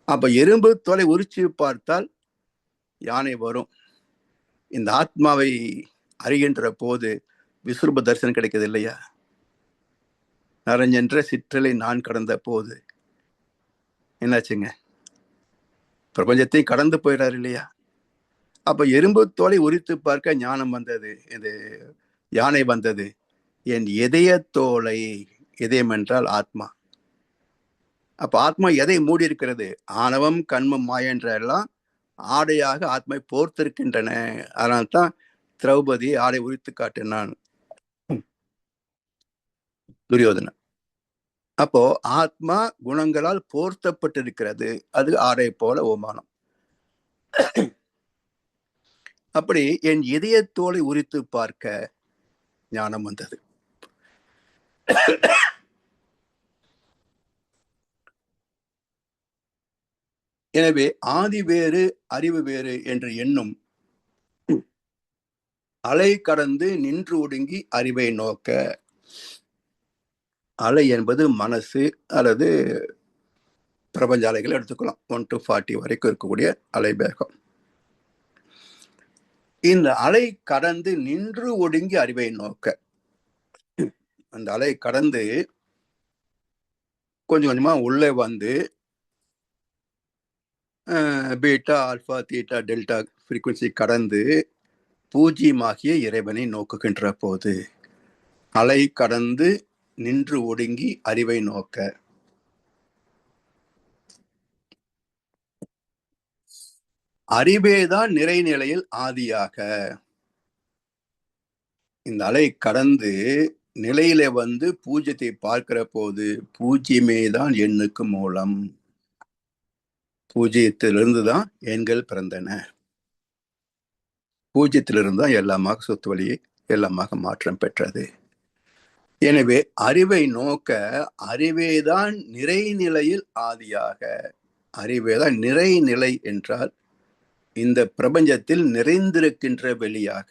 அப்ப எறும்பு தோலை உரிச்சு பார்த்தால் யானை வரும். இந்த ஆத்மாவை அறிகின்ற போது விஸ்வரூப தரிசனம் கிடைக்கிறது இல்லையா? நரஞ்சென்ற சிற்றலை நான் கடந்த போது என்னாச்சுங்க? பிரபஞ்சத்தை கடந்து போயிடாரு இல்லையா? அப்ப எறும்பு தோலை உரித்து பார்க்க ஞானம் வந்தது, இது யானை வந்தது. என் இதய தோலை, இதயம் என்றால் ஆத்மா. அப்ப ஆத்மா எதை மூடி இருக்கிறது? ஆணவம், கண்மம், மாய என்ற எல்லாம் ஆடையாக ஆத்மை போர்த்திருக்கின்றன. அதனால்தான் திரௌபதி ஆடை உரித்து காட்டினான் துரியோதனன். அப்போ ஆத்மா குணங்களால் போர்த்தப்பட்டிருக்கிறது, அது ஆடை போல ஓமானம். அப்படி என் இதயத்தோலை உரித்து பார்க்க ஞானம் வந்தது. எனவே ஆதி வேறு அறிவு வேறு என்று எண்ணும் அலை கடந்து நின்று ஒடுங்கி அறிவை நோக்க. அலை என்பது மனசு அல்லது பிரபஞ்ச அலைகள் எடுத்துக்கலாம். 1 to 40 வரைக்கும் இருக்கக்கூடிய அலைவேகம். இந்த அலை கடந்து நின்று ஒடுங்கி அறிவை நோக்க. அந்த அலை கடந்து கொஞ்சம் கொஞ்சமா உள்ளே வந்து beta, alpha, theta, delta frequency கடந்து பூஜ்ஜியமாகிய இறைவனை நோக்குகின்ற போது அலை கடந்து நின்று ஒடுங்கி அறிவை நோக்க. அறிவேதான் நிறைநிலையில் ஆதியாக. இந்த அலை கடந்து நிலையில வந்து பூஜ்யத்தை பார்க்கிற போது பூஜ்யமே தான் எண்ணுக்கு மூலம். பூஜ்யத்திலிருந்து தான் எண்கள் பிறந்தன. பூஜ்யத்திலிருந்து தான் எல்லாமாக சொத்து வழியை எல்லாமாக மாற்றம் பெற்றது. எனவே அறிவை நோக்க அறிவேதான் நிறைநிலையில் ஆதியாக. அறிவேதான் நிறைநிலை என்றால் இந்த பிரபஞ்சத்தில் நிறைந்திருக்கின்ற வெளியாக.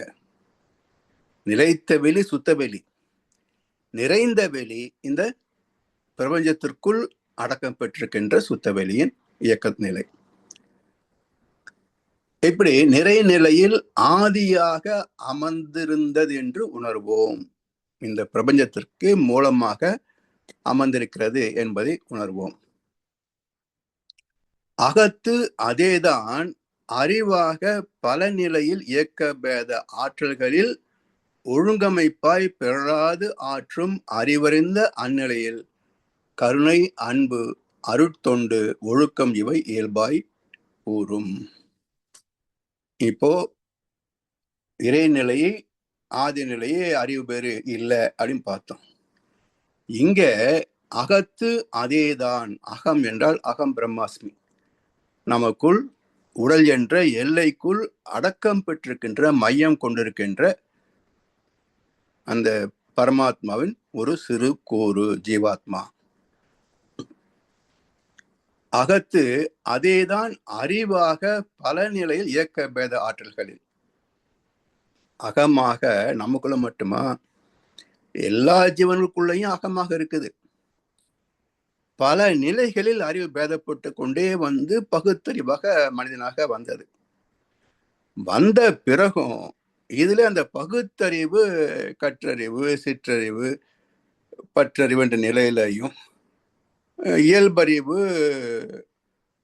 நிலைத்த வெளி சுத்த வெளி, நிறைந்த வெளி இந்த பிரபஞ்சத்திற்குள் அடக்கம் பெற்றிருக்கின்ற சுத்த வெளியின் இயக்க நிலை. இப்படி நிறைநிலையில் ஆதியாக அமர்ந்திருந்தது என்று உணர்வோம். இந்த பிரபஞ்சத்திற்கு மூலமாக அமர்ந்திருக்கிறது என்பதை உணர்வோம். அகத்து அதேதான் அறிவாக பல நிலையில் இயக்க பேத ஆற்றல்களில் ஒழுங்கமைப்பாய் பெறாது ஆற்றும் அறிவறிந்த அந்நிலையில் கருணை, அன்பு, அருட்தொண்டு, ஒழுக்கம் இவை இயல்பாய் கூறும். இப்போ இறைநிலையை ஆதி நிலையே அறிவு பேரு இல்லை அப்படின்னு பார்த்தோம். இங்க அகத்து அதேதான். அகம் என்றால் அகம் பிரம்மாஸ்மி. நமக்குள் உடல் என்ற எல்லைக்குள் அடக்கம் பெற்றிருக்கின்ற மையம் கொண்டிருக்கின்ற அந்த பரமாத்மாவின் ஒரு சிறு கூறு ஜீவாத்மா. அகத்து அதேதான் அறிவாக பல நிலையில் இயக்க பேத ஆற்றல்களில். அகமாக நமக்குள்ள மட்டுமா? எல்லா ஜீவனுக்குள்ளேயும் அகமாக இருக்குது. பல நிலைகளில் அறிவு பேதப்பட்டு கொண்டே வந்து பகுத்தறிவாக மனிதனாக வந்தது. வந்த பிறகும் இதுல அந்த பகுத்தறிவு, கற்றறிவு, சிற்றறிவு, பற்றறிவு என்ற நிலையிலையும் இயல்பறிவு,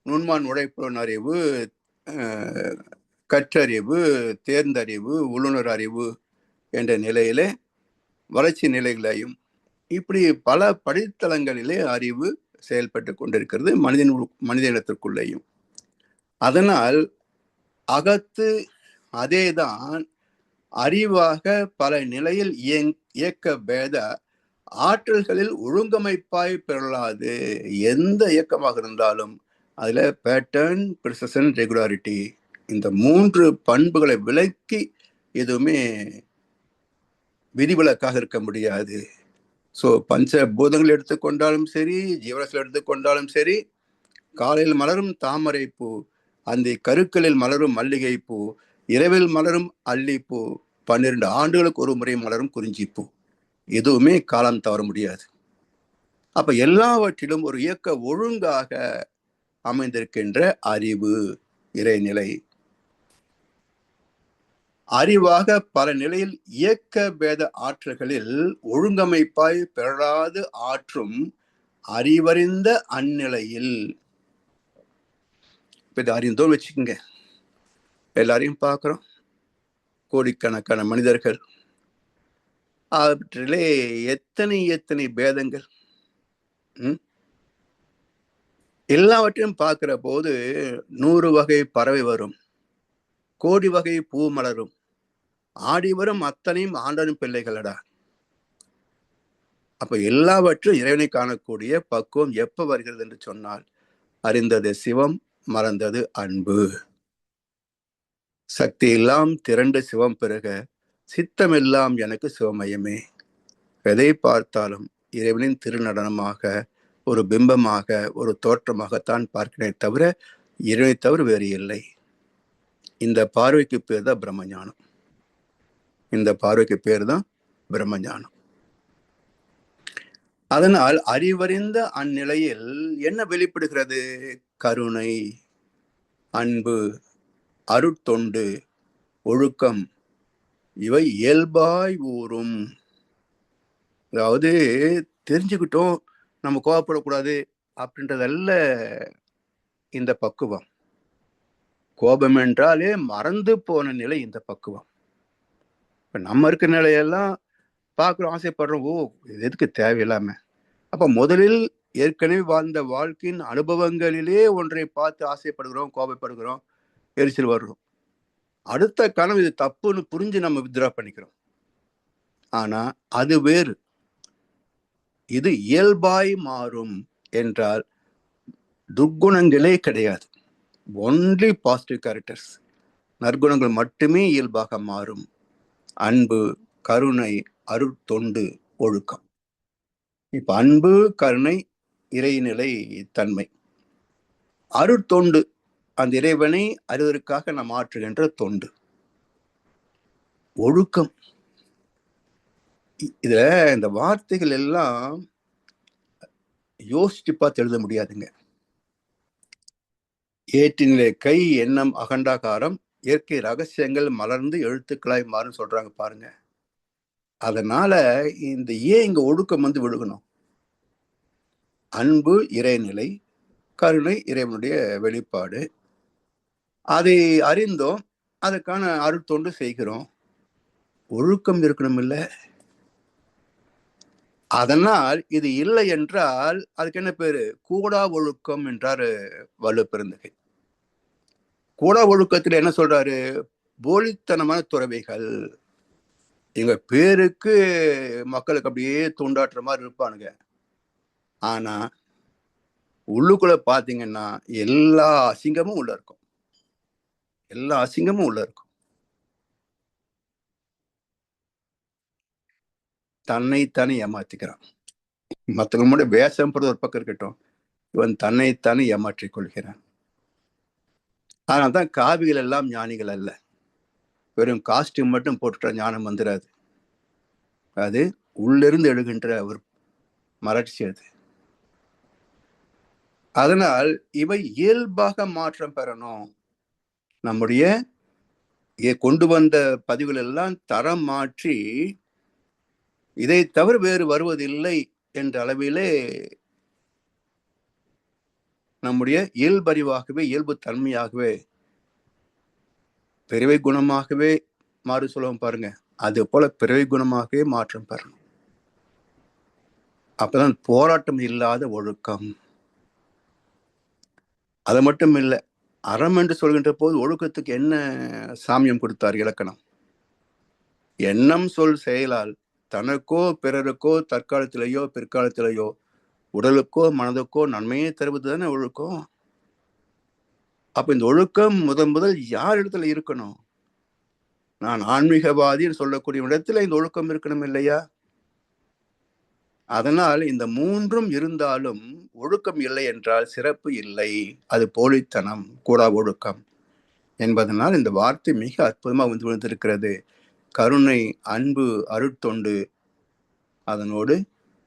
நுண்மான் உடைப்புலன் அறிவு, கற்றறிவு, தேர்ந்தறிவு, உள்ளுணர் அறிவு என்ற நிலையிலே வளர்ச்சி நிலைகளையும் இப்படி பல படித்தளங்களிலே அறிவு செயல்பட்டு கொண்டிருக்கிறது மனித இனத்திற்குள்ளேயும். அதனால் அகத்து அதேதான் அறிவாக பல நிலையில் இயக்க பேத ஆற்றல்களில் ஒழுங்கமைப்பாய் பெறலாது. எந்த இயக்கமாக இருந்தாலும் அதுல பேட்டர்ன், பிரிசிஷன், ரெகுலாரிட்டி இந்த 3 பண்புகளை விலக்கி எதுவுமே விதிவிலக்காக இருக்க முடியாது. ஸோ பஞ்ச பூதங்கள் எடுத்துக்கொண்டாலும் சரி, ஜீவராசிகள் எடுத்துக்கொண்டாலும் சரி, காலையில் மலரும் தாமரை பூ, அந்த கருக்களில் மலரும் மல்லிகை பூ, இரவில் மலரும் அல்லிப்பூ, 12 ஆண்டுகளுக்கு ஒரு முறை மலரும் குறிஞ்சிப்பூ. எதுவுமே காலம் தவற முடியாது. அப்ப எல்லாவற்றிலும் ஒரு இயக்க ஒழுங்காக அமைந்திருக்கின்ற அறிவு இறைநிலை. அறிவாக பல நிலையில் இயக்க பேத ஆற்றல்களில் ஒழுங்கமைப்பாய் பெறாது ஆற்றும் அறிவறிந்த அந்நிலையில். இப்ப இது அறிந்தோம் வச்சுக்கோங்க. எல்லாரையும் பார்க்கிறோம், கோடிக்கணக்கான மனிதர்கள், அவற்றிலே எத்தனை எத்தனை பேதங்கள். எல்லாவற்றையும் பார்க்கிற போது 100 வகை பறவை வரும், கோடி வகை பூ மலரும், ஆடி வரும் அத்தனையும் ஆண்டனும் பிள்ளைகளடா. அப்ப எல்லாவற்றும் இறைவனை காணக்கூடிய பக்குவம் எப்ப வருகிறது என்று சொன்னால், அறிந்தது சிவம், மறந்தது அன்பு. சக்தி எல்லாம் திரண்டு சிவம் பெருக, சித்தமெல்லாம் எனக்கு சிவமயமே. எதை பார்த்தாலும் இறைவனின் திருநடனமாக, ஒரு பிம்பமாக, ஒரு தோற்றமாகத்தான் பார்க்கிறேன் தவிர இறைவனை தவிர வேறு இல்லை. இந்த பார்வைக்கு பேர் தான் பிரம்மஞானம். இந்த பார்வைக்கு பேர் தான் பிரம்மஞானம். அதனால் அறிவறிந்த அந்நிலையில் என்ன வெளிப்படுகிறது? கருணை, அன்பு, அருட்தொண்டு, ஒழுக்கம், இவை இயல்பாய் ஊறும். அதாவது தெரிஞ்சுக்கிட்டோம் நம்ம கோபப்படக்கூடாது அப்படின்றதல்ல இந்த பக்குவம். கோபம் என்றாலே மறந்து போன நிலை இந்த பக்குவம். இப்ப நம்ம இருக்கிற நிலையெல்லாம் பார்க்குறோம், ஆசைப்படுறோம், ஓ இது எதுக்கு தேவையில்லாம. அப்ப முதலில் ஏற்கனவே வாழ்ந்த வாழ்க்கையின் அனுபவங்களிலே ஒன்றை பார்த்து ஆசைப்படுகிறோம், கோபப்படுகிறோம், எரிச்சல் வர்றோம். அடுத்த கணம் இது தப்புன்னு புரிஞ்சு நம்ம வித்ரா பண்ணிக்கிறோம். ஆனா அது வேறு. இது இயல்பாய் மாறும் என்றால் துர்க்குணங்களே கிடையாது, ஒன்லி பாசிட்டிவ் கேரக்டர்ஸ். நற்குணங்கள் மட்டுமே இயல்பாக மாறும். அன்பு, கருணை, அருட்தொண்டு, ஒழுக்கம். இப்ப அன்பு, கருணை, இறைநிலை தன்மை. அருட்தொண்டு, அந்த இறைவனை அறிவதற்காக நாம் ஆற்றுகின்ற தொண்டு. ஒழுக்கம், இதுல இந்த வார்த்தைகள் எல்லாம் யோசிச்சு பார்த்து எழுத முடியாதுங்க. ஏற்றினிலே கை, எண்ணம் அகண்டாகாரம், இயற்கை ரகசியங்கள் மலர்ந்து எழுத்துக்களாய் மாறும் சொல்றாங்க பாருங்க. அதனால இந்த இங்க ஒழுக்கம் விழுகணும். அன்பு இறைநிலை, கருணை இறைவனுடைய வெளிப்பாடு. அதை அறிந்தோம், அதுக்கான அருட்தொண்டு செய்கிறோம். ஒழுக்கம் இருக்கணும் இல்ல. அதனால் இது இல்லை என்றால் அதுக்கு என்ன பேரு? கூடா ஒழுக்கம் என்றாரு வள்ளுவப்பெருந்தகை. கூடா ஒழுக்கத்துல என்ன சொல்றாரு? போலித்தனமான துறவிகள். எங்க பேருக்கு மக்களுக்கு அப்படியே தூண்டாட்டுற மாதிரி இருப்பானுங்க. ஆனா உள்ளுக்குள்ள பாத்தீங்கன்னா எல்லா அசிங்கமும் உள்ள இருக்கும். எல்லா அசிங்கமும் உள்ள இருக்கும். தன்னைத்தானே ஏமாத்திக்கிறான். மற்றவங்களோட வேஷம் போறது ஒரு பக்கம் இருக்கட்டும், இவன் தன்னைத்தானே ஏமாற்றிக் கொள்கிறான். அதனால்தான் காவிகள் எல்லாம் ஞானிகள் அல்ல. வெறும் காஸ்டியூம் மட்டும் போட்டுட்ட ஞானம் வந்துடாது. அது உள்ளிருந்து எழுகின்ற ஒரு மலர்ச்சி அது. அதனால் இவை இயல்பாக மாற்றம் பெறணும். நம்முடைய கொண்டு வந்த பதிவுகள் எல்லாம் தரம் மாற்றி இதை தவிர வேறு வருவதில்லை என்ற அளவிலே நம்முடைய இயல்பறிவாகவே, இயல்பு தன்மையாகவே, பிறவை குணமாகவே மாறு சொல்லுவோம் பாருங்க. அது போல பிறவை குணமாகவே மாற்றம் பெறணும். அப்பதான் போராட்டம் இல்லாத ஒழுக்கம். அது மட்டும் இல்லை, அறம் என்று சொல்கின்ற போது ஒழுக்கத்துக்கு என்ன சாமியம் கொடுத்தார் இலக்கணம்? எண்ணம், சொல், செயலால் தனக்கோ பிறருக்கோ தற்காலத்திலேயோ பிற்காலத்திலேயோ உடலுக்கோ மனதுக்கோ நன்மையை தருவது தானே ஒழுக்கம். அப்ப இந்த ஒழுக்கம் முதல் யார் இடத்துல இருக்கணும்? நான் ஆன்மீகவாதின்னு சொல்லக்கூடிய இடத்துல இந்த ஒழுக்கம் இருக்கணும் இல்லையா? அதனால் இந்த மூன்றும் இருந்தாலும் ஒழுக்கம் இல்லை என்றால் சிறப்பு இல்லை, அது போலித்தனம், கூடா ஒழுக்கம் என்பதனால் இந்த வார்த்தை மிக அற்புதமாக வந்து விழுந்திருக்கிறது. கருணை, அன்பு, அருட்தொண்டு, அதனோடு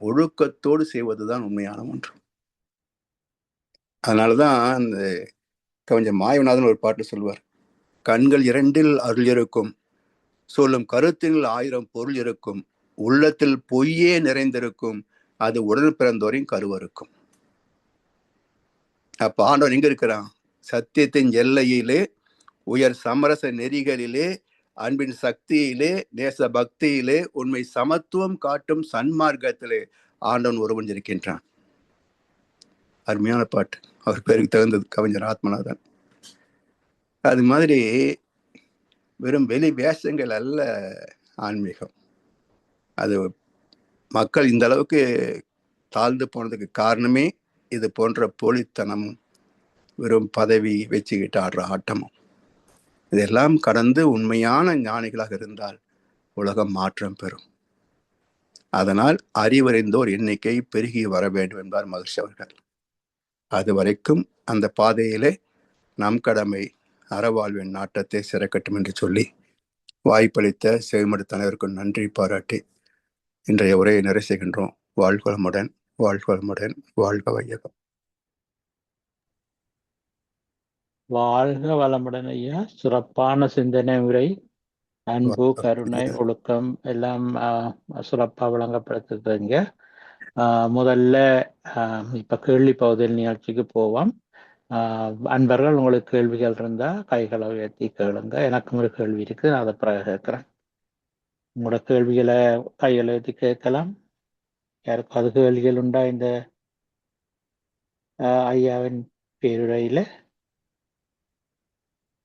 ஒழுக்கத்தோடு செய்வதுதான் உண்மையான ஒன்று. அதனாலதான் அந்த கவிஞர் மாயவநாதன் ஒரு பாட்டு சொல்வார், கண்கள் இரண்டில் அருள் இருக்கும், சொல்லும் கருத்தில் 1000 பொருள் இருக்கும், உள்ளத்தில் பொய்யே நிறைந்திருக்கும், அது உடல் பிறந்தோரின் கருவருக்கும். அப்ப ஆண்டவன் எங்க இருக்கிறான்? சத்தியத்தின் எல்லையிலே, உயர் சமரச நெறிகளிலே, அன்பின் சக்தியிலே, நேச பக்தியிலே, உண்மை சமத்துவம் காட்டும் சன்மார்க்கத்திலே ஆண்டவன் ஒருவன் இருக்கின்றான். அருமையான பாட்டு, அவர் பேருக்கு தகுந்தது, கவிஞர் ஆத்மநாதன். அது மாதிரி வெறும் வெளி வேஷங்கள் அல்ல ஆன்மீகம். அது மக்கள் இந்த அளவுக்கு தாழ்ந்து போனதுக்கு காரணமே இது போன்ற போலித்தனமும் வெறும் பதவி வச்சுக்கிட்டு ஆடுற ஆட்டமும். இதெல்லாம் கடந்து உண்மையான ஞானிகளாக இருந்தால் உலகம் மாற்றம் பெறும். அதனால் அறிவறிந்தோர் எண்ணிக்கை பெருகி வர வேண்டும் என்பார் மகிழ்ச்சி அவர்கள். அது வரைக்கும் அந்த பாதையிலே நம் கடமை அறவாழ்வின் நாட்டத்தை சிறக்கட்டும் என்று சொல்லி வாய்ப்பளித்த செவிமடு தலைவருக்கு நன்றி பாராட்டி இன்றைய உரையை நிறைவு செய்கின்றோம். வாழ்க வளமுடன், வாழ்க வளமுடன், வாழ்க வையகம். வாழ்க வளமுடன் ஐயா. சிறப்பான சிந்தனை உரை, அன்பு, கருணை, ஒழுக்கம் எல்லாம் சிறப்பா விளங்கப்படுத்துறீங்க. முதல்ல இப்ப கேள்வி பகுதியில் நிகழ்ச்சிக்கு போவோம். அன்பர்கள் உங்களுக்கு கேள்விகள் இருந்தா கைகளை உயர்த்தி கேளுங்க. எனக்கு ஒரு கேள்வி இருக்கு, நான் அதை பிறகு கேட்கிறேன். உங்களோட கேள்விகளை கைகளை உயர்த்தி கேட்கலாம். யாருக்கும் அது கேள்விகள் உண்டா இந்த ஐயாவின் பேருரையில?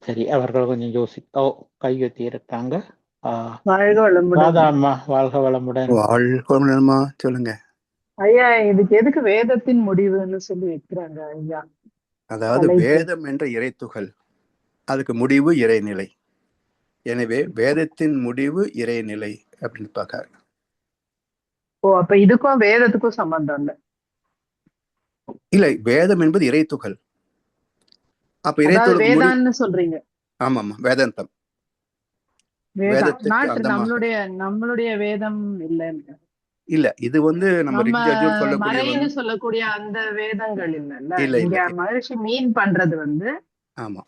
சரி, அவர்கள் கொஞ்சம் கையெத்தி இருக்காங்க. ராதாம்மா, வாழ்க வளமுடன். வாழ்க வளமுடன்மா, சொல்லுங்க ஐயா. இதுக்கு எதுக்கு வேதத்தின் முடிவுன்னு சொல்லி வைக்கிறாங்க ஐயா? அதாவது வேதம் என்ற இறைத்துகள், அதுக்கு முடிவு இறைநிலை. எனவே வேதத்தின் முடிவு இறைநிலை அப்படின்னு பார்க்க. ஓ, அப்ப இதுக்கும் வேதத்துக்கும் சம்பந்தம் இல்லை? இல்லை, வேதம் என்பது இறைத்துகள். அப்ப வேதான்னு சொல்றீங்க? ஆமாமா, வேதாந்தம். நம்மளுடைய வேதம் இல்ல, இது வந்து நம்ம மறைன்னு சொல்லக்கூடிய அந்த வேதங்கள் இல்ல. இங்க மகரிஷி மீன் பண்றது வந்து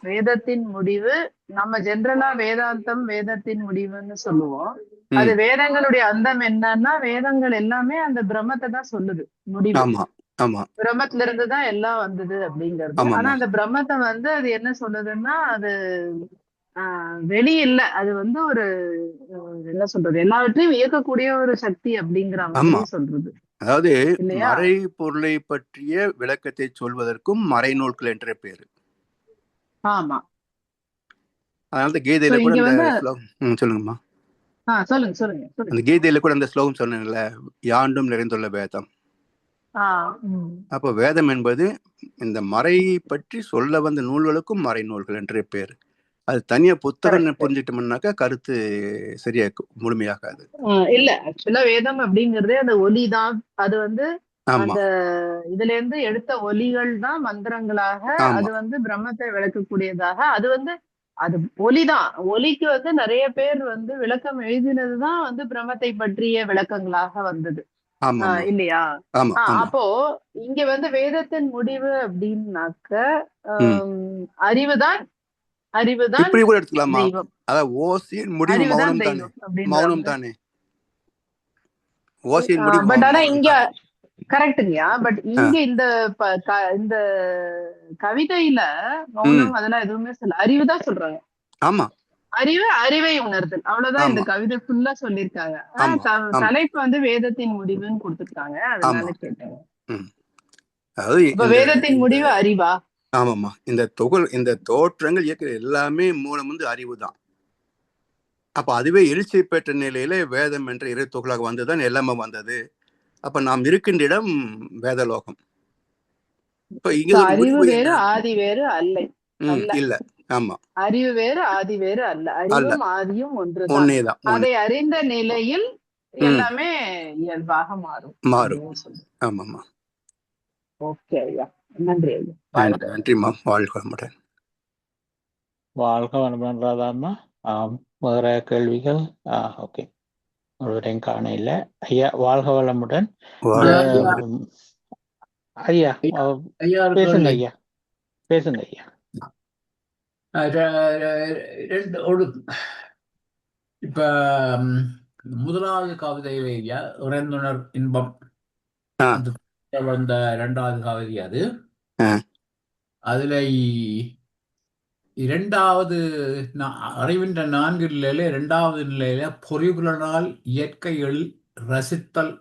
வேதத்தின் முடிவு. நம்ம ஜென்ரலா வேதாந்தம் வேதத்தின் முடிவுன்னு சொல்லுவோம். அது வேதங்களுடைய அந்தம் என்னன்னா, வேதங்கள் எல்லாமே அந்த பிரம்மத்தை தான் சொல்லுது. முடிவு பிரம்மத்துல இருந்துதான் எல்லாம் வந்தது அப்படிங்கிறது. ஆனா அந்த பிரம்மத்தை வந்து அது என்ன சொல்லுதுன்னா, அது வெளியில்ல, அது வந்து ஒரு என்ன சொல்றது, எல்லாவற்றையும் இயக்கக்கூடிய ஒரு சக்தி அப்படிங்கிற மாதிரி சொல்றது. அதாவது மறை பொருளை பற்றிய விளக்கத்தை சொல்வதற்கும் மறைநூல்கள் என்ற பேரு. ஆமா, அதனால கீதையில கூட சொல்லுங்கம்மா. சொல்லுங்க. அந்த கீதையில கூட அந்த ஸ்லோகம் சொன்னேன்ல, யாண்டும் நிறைந்துள்ள வேதம். அப்ப வேதம் என்பது இந்த மறையை பற்றி சொல்ல வந்த நூல்களுக்கும் மறைநூல்கள் என்ற பேரு. அது தனியா புத்தகம் புரிஞ்சுட்டோம்னாக்கா கருத்து சரியா முழுமையாகாது. இல்ல, ஆக்சுவலா வேதம் அப்படிங்கறதே அந்த ஒலிதான். அது வந்து அந்த இதுல இருந்து எடுத்த ஒலிகள் தான் மந்திரங்களாக, அது வந்து பிரம்மத்தை விளக்கக்கூடியதாக. அது வந்து அது ஒலிதான். ஒலிக்கு வந்து நிறைய பேர் வந்து விளக்கம் எழுதினதுதான் வந்து பிரம்மத்தை பற்றிய விளக்கங்களாக வந்தது இல்லையா? அப்போ இங்க வந்து வேதத்தின் முடிவு அப்படின்னாக்க அறிவுதான் இப்படி கூட எடுத்துக்கலாமா? அதாவது ஓசியின் முடிவு மௌனம் தானே, மௌனம் தானே ஓசியின் முடிவு. பட் ஆனா இங்க கரெக்ட்டுங்கயா. பட் இங்க இந்த கவிதையில மௌனம் அதெல்லாம் எதுவுமே சொல்ல, அறிவுதான் சொல்றாங்க. ஆமா, அறிவை உணர்தல், அவ்வளவுதான் இந்த கவிதை ஃபுல்லா சொல்லிருக்காங்க. தலைப்பு வந்து வேதத்தின் முடிவுன்னு கொடுத்துருக்காங்க, அதனால கேட்டாங்க. வேதத்தின் முடிவு அறிவா? ஆமாமா, இந்த தோற்றங்கள் இயக்கிற எல்லாமே மூலம் வந்து அறிவு தான். அப்ப அதுவே எழுச்சி பெற்ற நிலையில வேதம் என்ற இறை தொகுலாக வந்துதான் எல்லாமே வந்தது. அப்ப நாம் இருக்கின்ற இடம் வேதலோகம். அறிவு வேறு ஆதி வேறு அல்ல. இல்ல, ஆமா, அறிவு வேறு ஆதி வேறு அல்ல. அறிவும் ஆதியும் ஒன்றுதான். அதை அறிந்த நிலையில் எல்லாமே இயல்பாக மாறும். ஆமாம்மா. ஓகே ஐயா, நன்றி ஐயா. நன்றிம்மா. வாழ்க வளமுடன். வாழ்க வளமுடன் ராதாம்மா. வேற கேள்விகள்? ஓகே, ஒருவரையும் காண இல்லை. ஐயா வாழ்க வளமுடன். ஐயா பேசுங்க ஐயா, பேசுங்க ஐயா. இப்ப முதலாவது கவிதையில ஐயா இறைந்துணர் இன்பம் வந்த 2வது கவிதை அது. அதுல 2வது அறிவின்ற 4 நிலையில 2வது நிலையில பொறிகுலனால் இயற்கைகள் ரசித்தல்,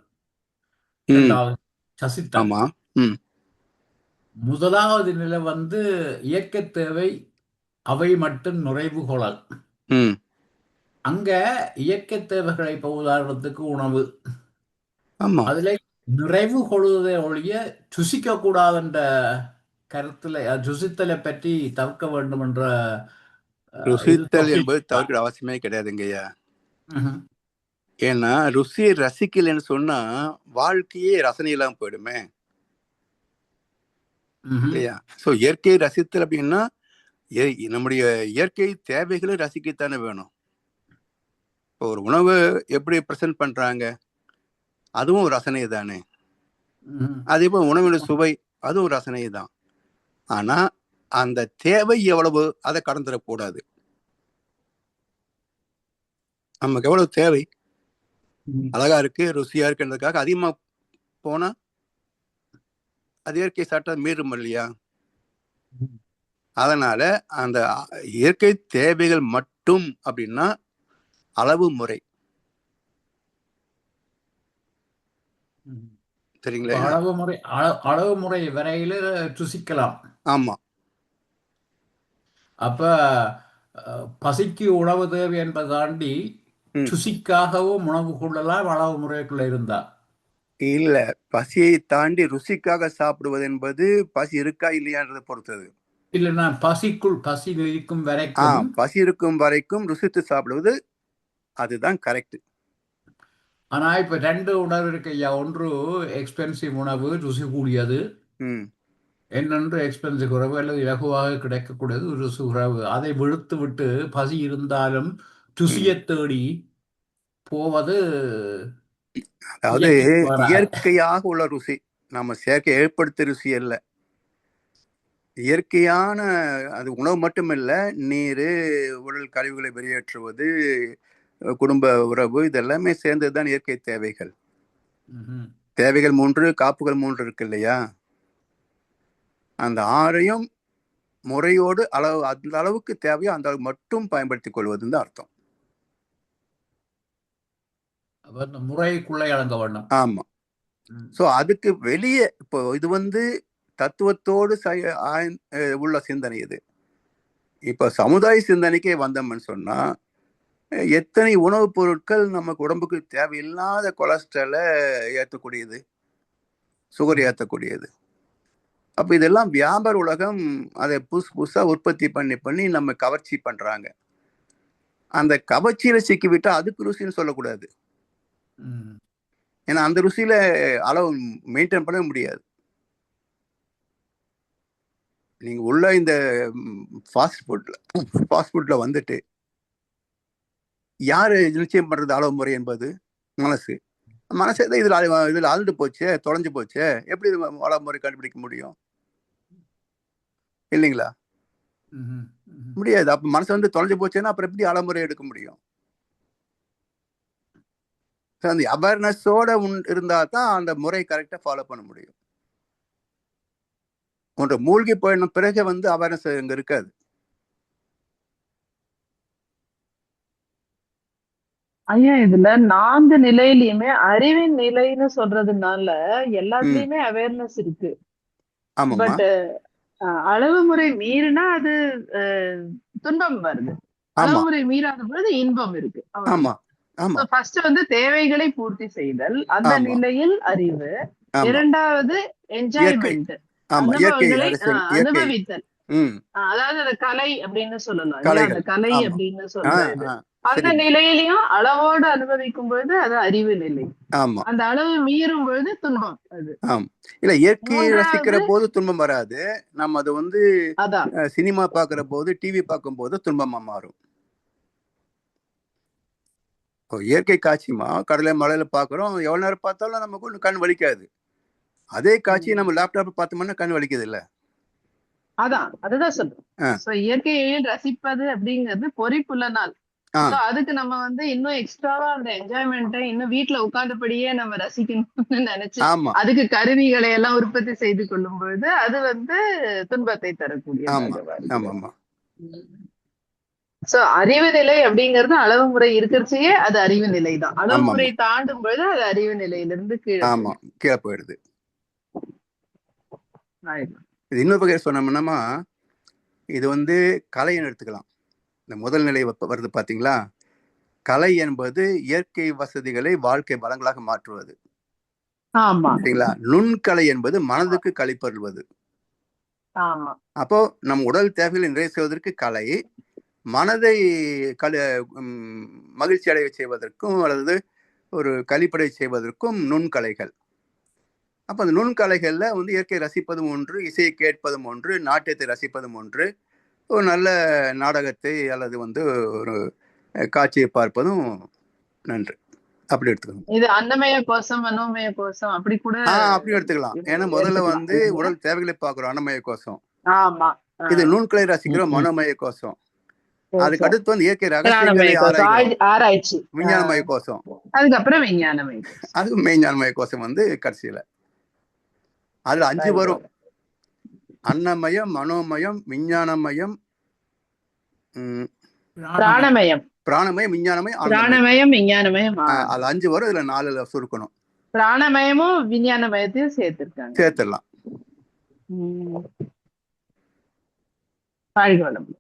2வது சசித்தல். முதலாவது நிலை வந்து இயற்கை தேவை அவை மட்டும் நிறைவு கொள்ளல். அங்க இயற்கை தேவைகளை இப்ப உதாரணத்துக்கு உணவு, அதுல நிறைவு கொள்வதை ஒழிய சுசிக்க கூடாதுன்ற கருத்துல ருசித்தலை பற்றி தவிர்க்க வேண்டும் என்ற. ருசித்தல் என்பது தவிர்க்க அவசியமே கிடையாதுங்கய்யா. ஏன்னா ருசியை ரசிக்கலன்னு சொன்னா வாழ்க்கையே ரசனை எல்லாம் போயிடுமே இல்லையா? சோ இயற்கையை ரசித்தல் அப்படின்னா நம்முடைய இயற்கை தேவைகளை ரசிக்கத்தானே வேணும். இப்போ ஒரு உணவு எப்படி பிரசன்ட் பண்றாங்க, அதுவும் ஒரு ரசனை தானே. அதே போல் உணவின் சுவை அதுவும் ரசனை தான். ஆனா அந்த தேவை எவ்வளவு அதை கடந்துடக்கூடாது. நமக்கு எவ்வளவு தேவை, அழகா இருக்கு ருசியா இருக்குன்றதுக்காக அதிகமா போனா அது இயற்கை சட்டம் மீறும் இல்லையா? அதனால அந்த இயற்கை தேவைகள் மட்டும் அப்படின்னா அளவு முறை, சரிங்களா? அளவு முறை வரையில ருசிக்கலாம். ஆமா. அப்ப பசிக்கு உணவு தேவை என்பதை தாண்டி ருசிக்காகவும் உணவு கொள்ளலாம் அளவு முறைக்குள்ள இருந்தா. இல்ல, பசியை தாண்டி ருசிக்காக சாப்பிடுவது என்பது பசி இருக்கா இல்லையான்றதை பொறுத்தது. இல்லைன்னா பசி இருக்கும் வரைக்கும், பசி இருக்கும் வரைக்கும் ருசித்து சாப்பிடுவது அதுதான் கரெக்ட். ஆனா இப்ப 2 உணவு இருக்கு ஐயா. ஒன்று எக்ஸ்பென்சிவ் உணவு, ருசி கூடியது. என்னென்று எக்ஸ்பென்சிவ் குறைவு அல்லது இலகுவாக கிடைக்கக்கூடியது ருசி குறைவு. அதை விழுத்து விட்டு பசி இருந்தாலும் ருசியை தேடி போவது அதாவது இயற்கையாக உள்ள ருசி, நம்ம செயற்கை ஏற்படுத்த ருசி அல்ல. இயற்கையான அது உணவு மட்டுமில்ல, நீர், உடல் கழிவுகளை வெளியேற்றுவது, குடும்ப உறவு, இதெல்லாமே சேர்ந்ததுதான் இயற்கை தேவைகள். தேவைகள் 3, காப்புகள் 3 இருக்கு இல்லையா? அந்த 6ஐயும் முறையோடு அளவு, அந்த அளவுக்கு தேவையோ அந்த அளவு மட்டும் பயன்படுத்திக் கொள்வதுன்னு அர்த்தம். முறைக்குள்ளே அடங்க வேண்டும். ஆமா. சோ அதுக்கு வெளியே இப்போ இது வந்து தத்துவத்தோடு உள்ள சிந்தனை. இது இப்ப சமுதாய சிந்தனைக்கே வந்தோம்னு சொன்னா எத்தனை உணவுப் பொருட்கள் நமக்கு உடம்புக்கு தேவையில்லாத கொலஸ்ட்ராலை ஏற்றக்கூடியது, சுகர் ஏற்றக்கூடியது. அப்ப இதெல்லாம் வியாபார உலகம் அதை புதுசா உற்பத்தி பண்ணி நம்ம கவர்ச்சி பண்றாங்க. அந்த கவர்ச்சியில சிக்கிவிட்டா அதுக்கு ருசின்னு சொல்லக்கூடாது. ஏன்னா அந்த ருசியில அளவு மெயின்டைன் பண்ண முடியாது. நீங்க உள்ள இந்த ஃபாஸ்ட் ஃபுட்ல வந்துட்டு யாரு நிச்சயம் பண்றது அளவு முறை என்பது? மனசே தான் இதுல ஆழ்ந்து போச்சு, தொலைஞ்சு போச்சு. எப்படி அளவு முறை கண்டுபிடிக்க முடியும்? இல்லைங்களா? முடியாது. அப்ப மனசு வந்து தொலைஞ்சு போச்சுன்னா அப்புறம் எப்படி அளவு முறை எடுக்க முடியும்? அந்த அவேர்னஸோட இருந்தா தான் அந்த முறை கரெக்டா ஃபாலோ பண்ண முடியும். ஒன்று மூழ்கி போயின பிறகு வந்து அவேர்னஸ் அங்க இருக்காது. ஐயா, இதுல 4 நிலையிலயுமே அறிவின் நிலைன்னு சொல்றதுனால எல்லாத்துலயுமே அவேர்னஸ் இருக்கு. பட் அளவு முறை மீறினா அது துன்பம் வருது, அளவு முறை மீறாத பொழுது இன்பம் இருக்கு. ஃபர்ஸ்ட் வந்து தேவைகளை பூர்த்தி செய்தல், அந்த நிலையில் அறிவு. 2வது என்ஜாய்மெண்ட், அனுபவங்களை அனுபவித்தல். அதாவது அந்த கலை அப்படின்னு சொல்லலாம் இல்லையா? அந்த கலை அப்படின்னு சொல்றது அந்த சரி. நிலையிலையும் அளவோடு அனுபவிக்கும் பொழுது அது அறிவு நிலை. ஆமா. அந்த அளவு மீறும் பொழுது துன்பம். அது இல்ல, இயற்கையை ரசிக்கிற போது துன்பம் வராது. நம்ம அது வந்து அதான் சினிமா பாக்குற போது, டிவி பார்க்கும் போது துன்பமா மாறும். இயற்கை காட்சிமா கடலை மலையில பாக்குறோம், எவ்வளவு நேரம் பார்த்தாலும் நமக்கு ஒண்ணு கண் வலிக்காது. அதே காட்சியை நம்ம லேப்டாப் பார்த்தோம்னா கண் வலிக்குது இல்ல? அதுதான் சொல்றேன். இயற்கையை ரசிப்பது அப்படிங்கிறது பொறிப்புலனால். அதுக்கு நம்ம வந்து இன்னும் எக்ஸ்ட்ராவா அந்த என்ஜாய்மெண்ட்டை இன்னும் வீட்டுல உட்கார்ந்தபடியே நம்ம ரசிக்கணும்னு நினைச்சு அதுக்கு கருவிகளை எல்லாம் உற்பத்தி செய்து கொள்ளும் பொழுது அது வந்து துன்பத்தை தரக்கூடிய. சோ அறிவு நிலை அப்படிங்கிறது அளவு முறை இருக்கிறச்சே அது அறிவு நிலை தான். அளவு முறை தாண்டும் பொழுது அது அறிவு நிலையிலிருந்து கீழே போயிடுது. இன்னொரு வகையை சொன்னோம்னா இது வந்து கலைன்னு எடுத்துக்கலாம். இந்த முதல் நிலை வருது பாத்தீங்களா? கலை என்பது இயற்கை வசதிகளை வாழ்க்கை வளங்களாக மாற்றுவது. சரிங்களா? நுண்கலை என்பது மனதுக்கு களிப்பருள்வது. அப்போ நம் உடல் தேவைகளை நிறைவு செய்வதற்கு கலை, மனதை மகிழ்ச்சி அடைய செய்வதற்கும் அல்லது ஒரு கழிப்படை செய்வதற்கும் நுண்கலைகள். அப்ப அந்த நுண்கலைகள்ல வந்து இயற்கை ரசிப்பதும் ஒன்று, இசையை கேட்பதும் ஒன்று, நாட்டியத்தை ரசிப்பதும் ஒன்று, ஒரு நல்ல நாடகத்தை அல்லது வந்து ஒரு காட்சியை பார்ப்பதும் நன்று. அப்படி எடுத்துக்கணும். இது அன்னமய கோஷம், மனோமய கோஷம் அப்படி கூட அப்படி எடுத்துக்கலாம். ஏன்னா முதல்ல வந்து உடல் தேவைகளை பார்க்கிறோம், அன்னமய கோஷம். இது நுண்கலை ரசிக்கிறோம், மனோமய கோஷம். அதுக்கு அடுத்து வந்து இயற்கை ரகசியங்களை ஆராய்ச்சி, விஞ்ஞானமய கோஷம். அதுக்கப்புறம் விஞ்ஞானமய, அது மெய்ஞானமய கோஷம் வந்து கடைசியில. அதுல 5 வரும்: அன்னமயம், மனோமயம், விஞ்ஞானமயம், பிராணமயம், விஞ்ஞானமயம், பிராணமயம், விஞ்ஞானமயம். அது 5 வரும். இதுல 4 சுருக்கணும். பிராணமயமும் விஞ்ஞானமயத்தையும் சேர்த்திருக்காங்க.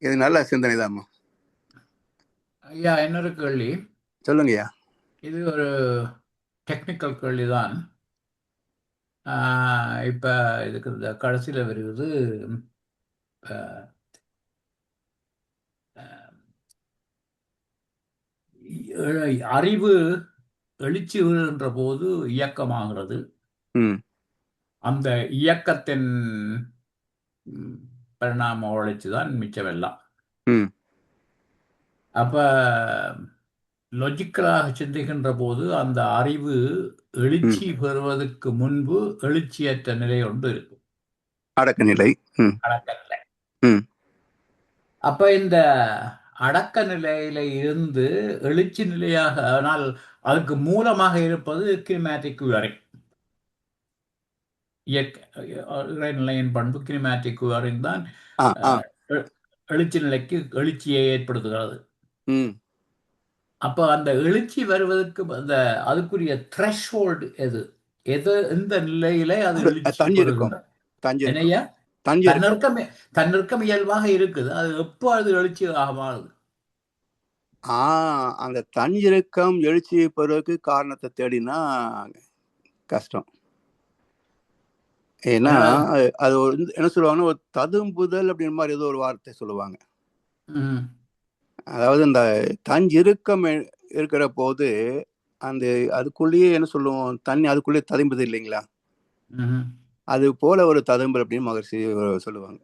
இது நல்ல சிந்தனை தான்மா. ஐயா, இன்னொரு கேள்வி சொல்லுங்கய்யா. இது ஒரு டெக்னிக்கல் கேள்விதான். இப்ப இதுக்கு இந்த கடைசியில வருவது அறிவு எழுச்சி விழுகின்ற போது இயக்கமாகிறது. அந்த இயக்கத்தின் பரிணாம வளர்ச்சி தான் மிச்சமெல்லாம். அப்ப லாஜிக்கலாக சிந்திக்கின்ற போது அந்த அறிவு எழுச்சி பெறுவதற்கு முன்பு எழுச்சியற்ற நிலை ஒன்று இருக்கும், அடக்க நிலை. அப்ப இந்த அடக்க நிலையில இருந்து எழுச்சி நிலையாக, ஆனால் அதுக்கு மூலமாக இருப்பது கினமேட்டிக் விவரிங். இறைநிலையின் பண்பு கினமேட்டிக் விவரிங் தான் எழுச்சி நிலைக்கு எழுச்சியை ஏற்படுத்துகிறது. அப்ப அந்த எழுச்சி வருவதற்கு அந்த அதுக்குரிய த்ரெஷ்ஹோல்டு எந்த நிலையில அது தன்னிற்கம் இயல்பாக இருக்குது, அது எப்போ அது எழுச்சி ஆகுது? அந்த தன்னிறக்கம் எழுச்சி பெறுவதற்கு காரணத்தை தேடினா கஷ்டம். ஏன்னா அது என்ன சொல்லுவாங்கன்னா, ஒரு ததும்புதல் அப்படின்ற மாதிரி ஏதோ ஒரு வார்த்தை சொல்லுவாங்க. அதாவது இந்த தஞ்சிருக்கம் இருக்கிற போது அந்த அதுக்குள்ளேயே என்ன சொல்லுவோம், தண்ணி அதுக்குள்ளேயே ததும்புது இல்லைங்களா? அது போல ஒரு ததும்பல் அப்படின்னு மகர்ஷி சொல்லுவாங்க.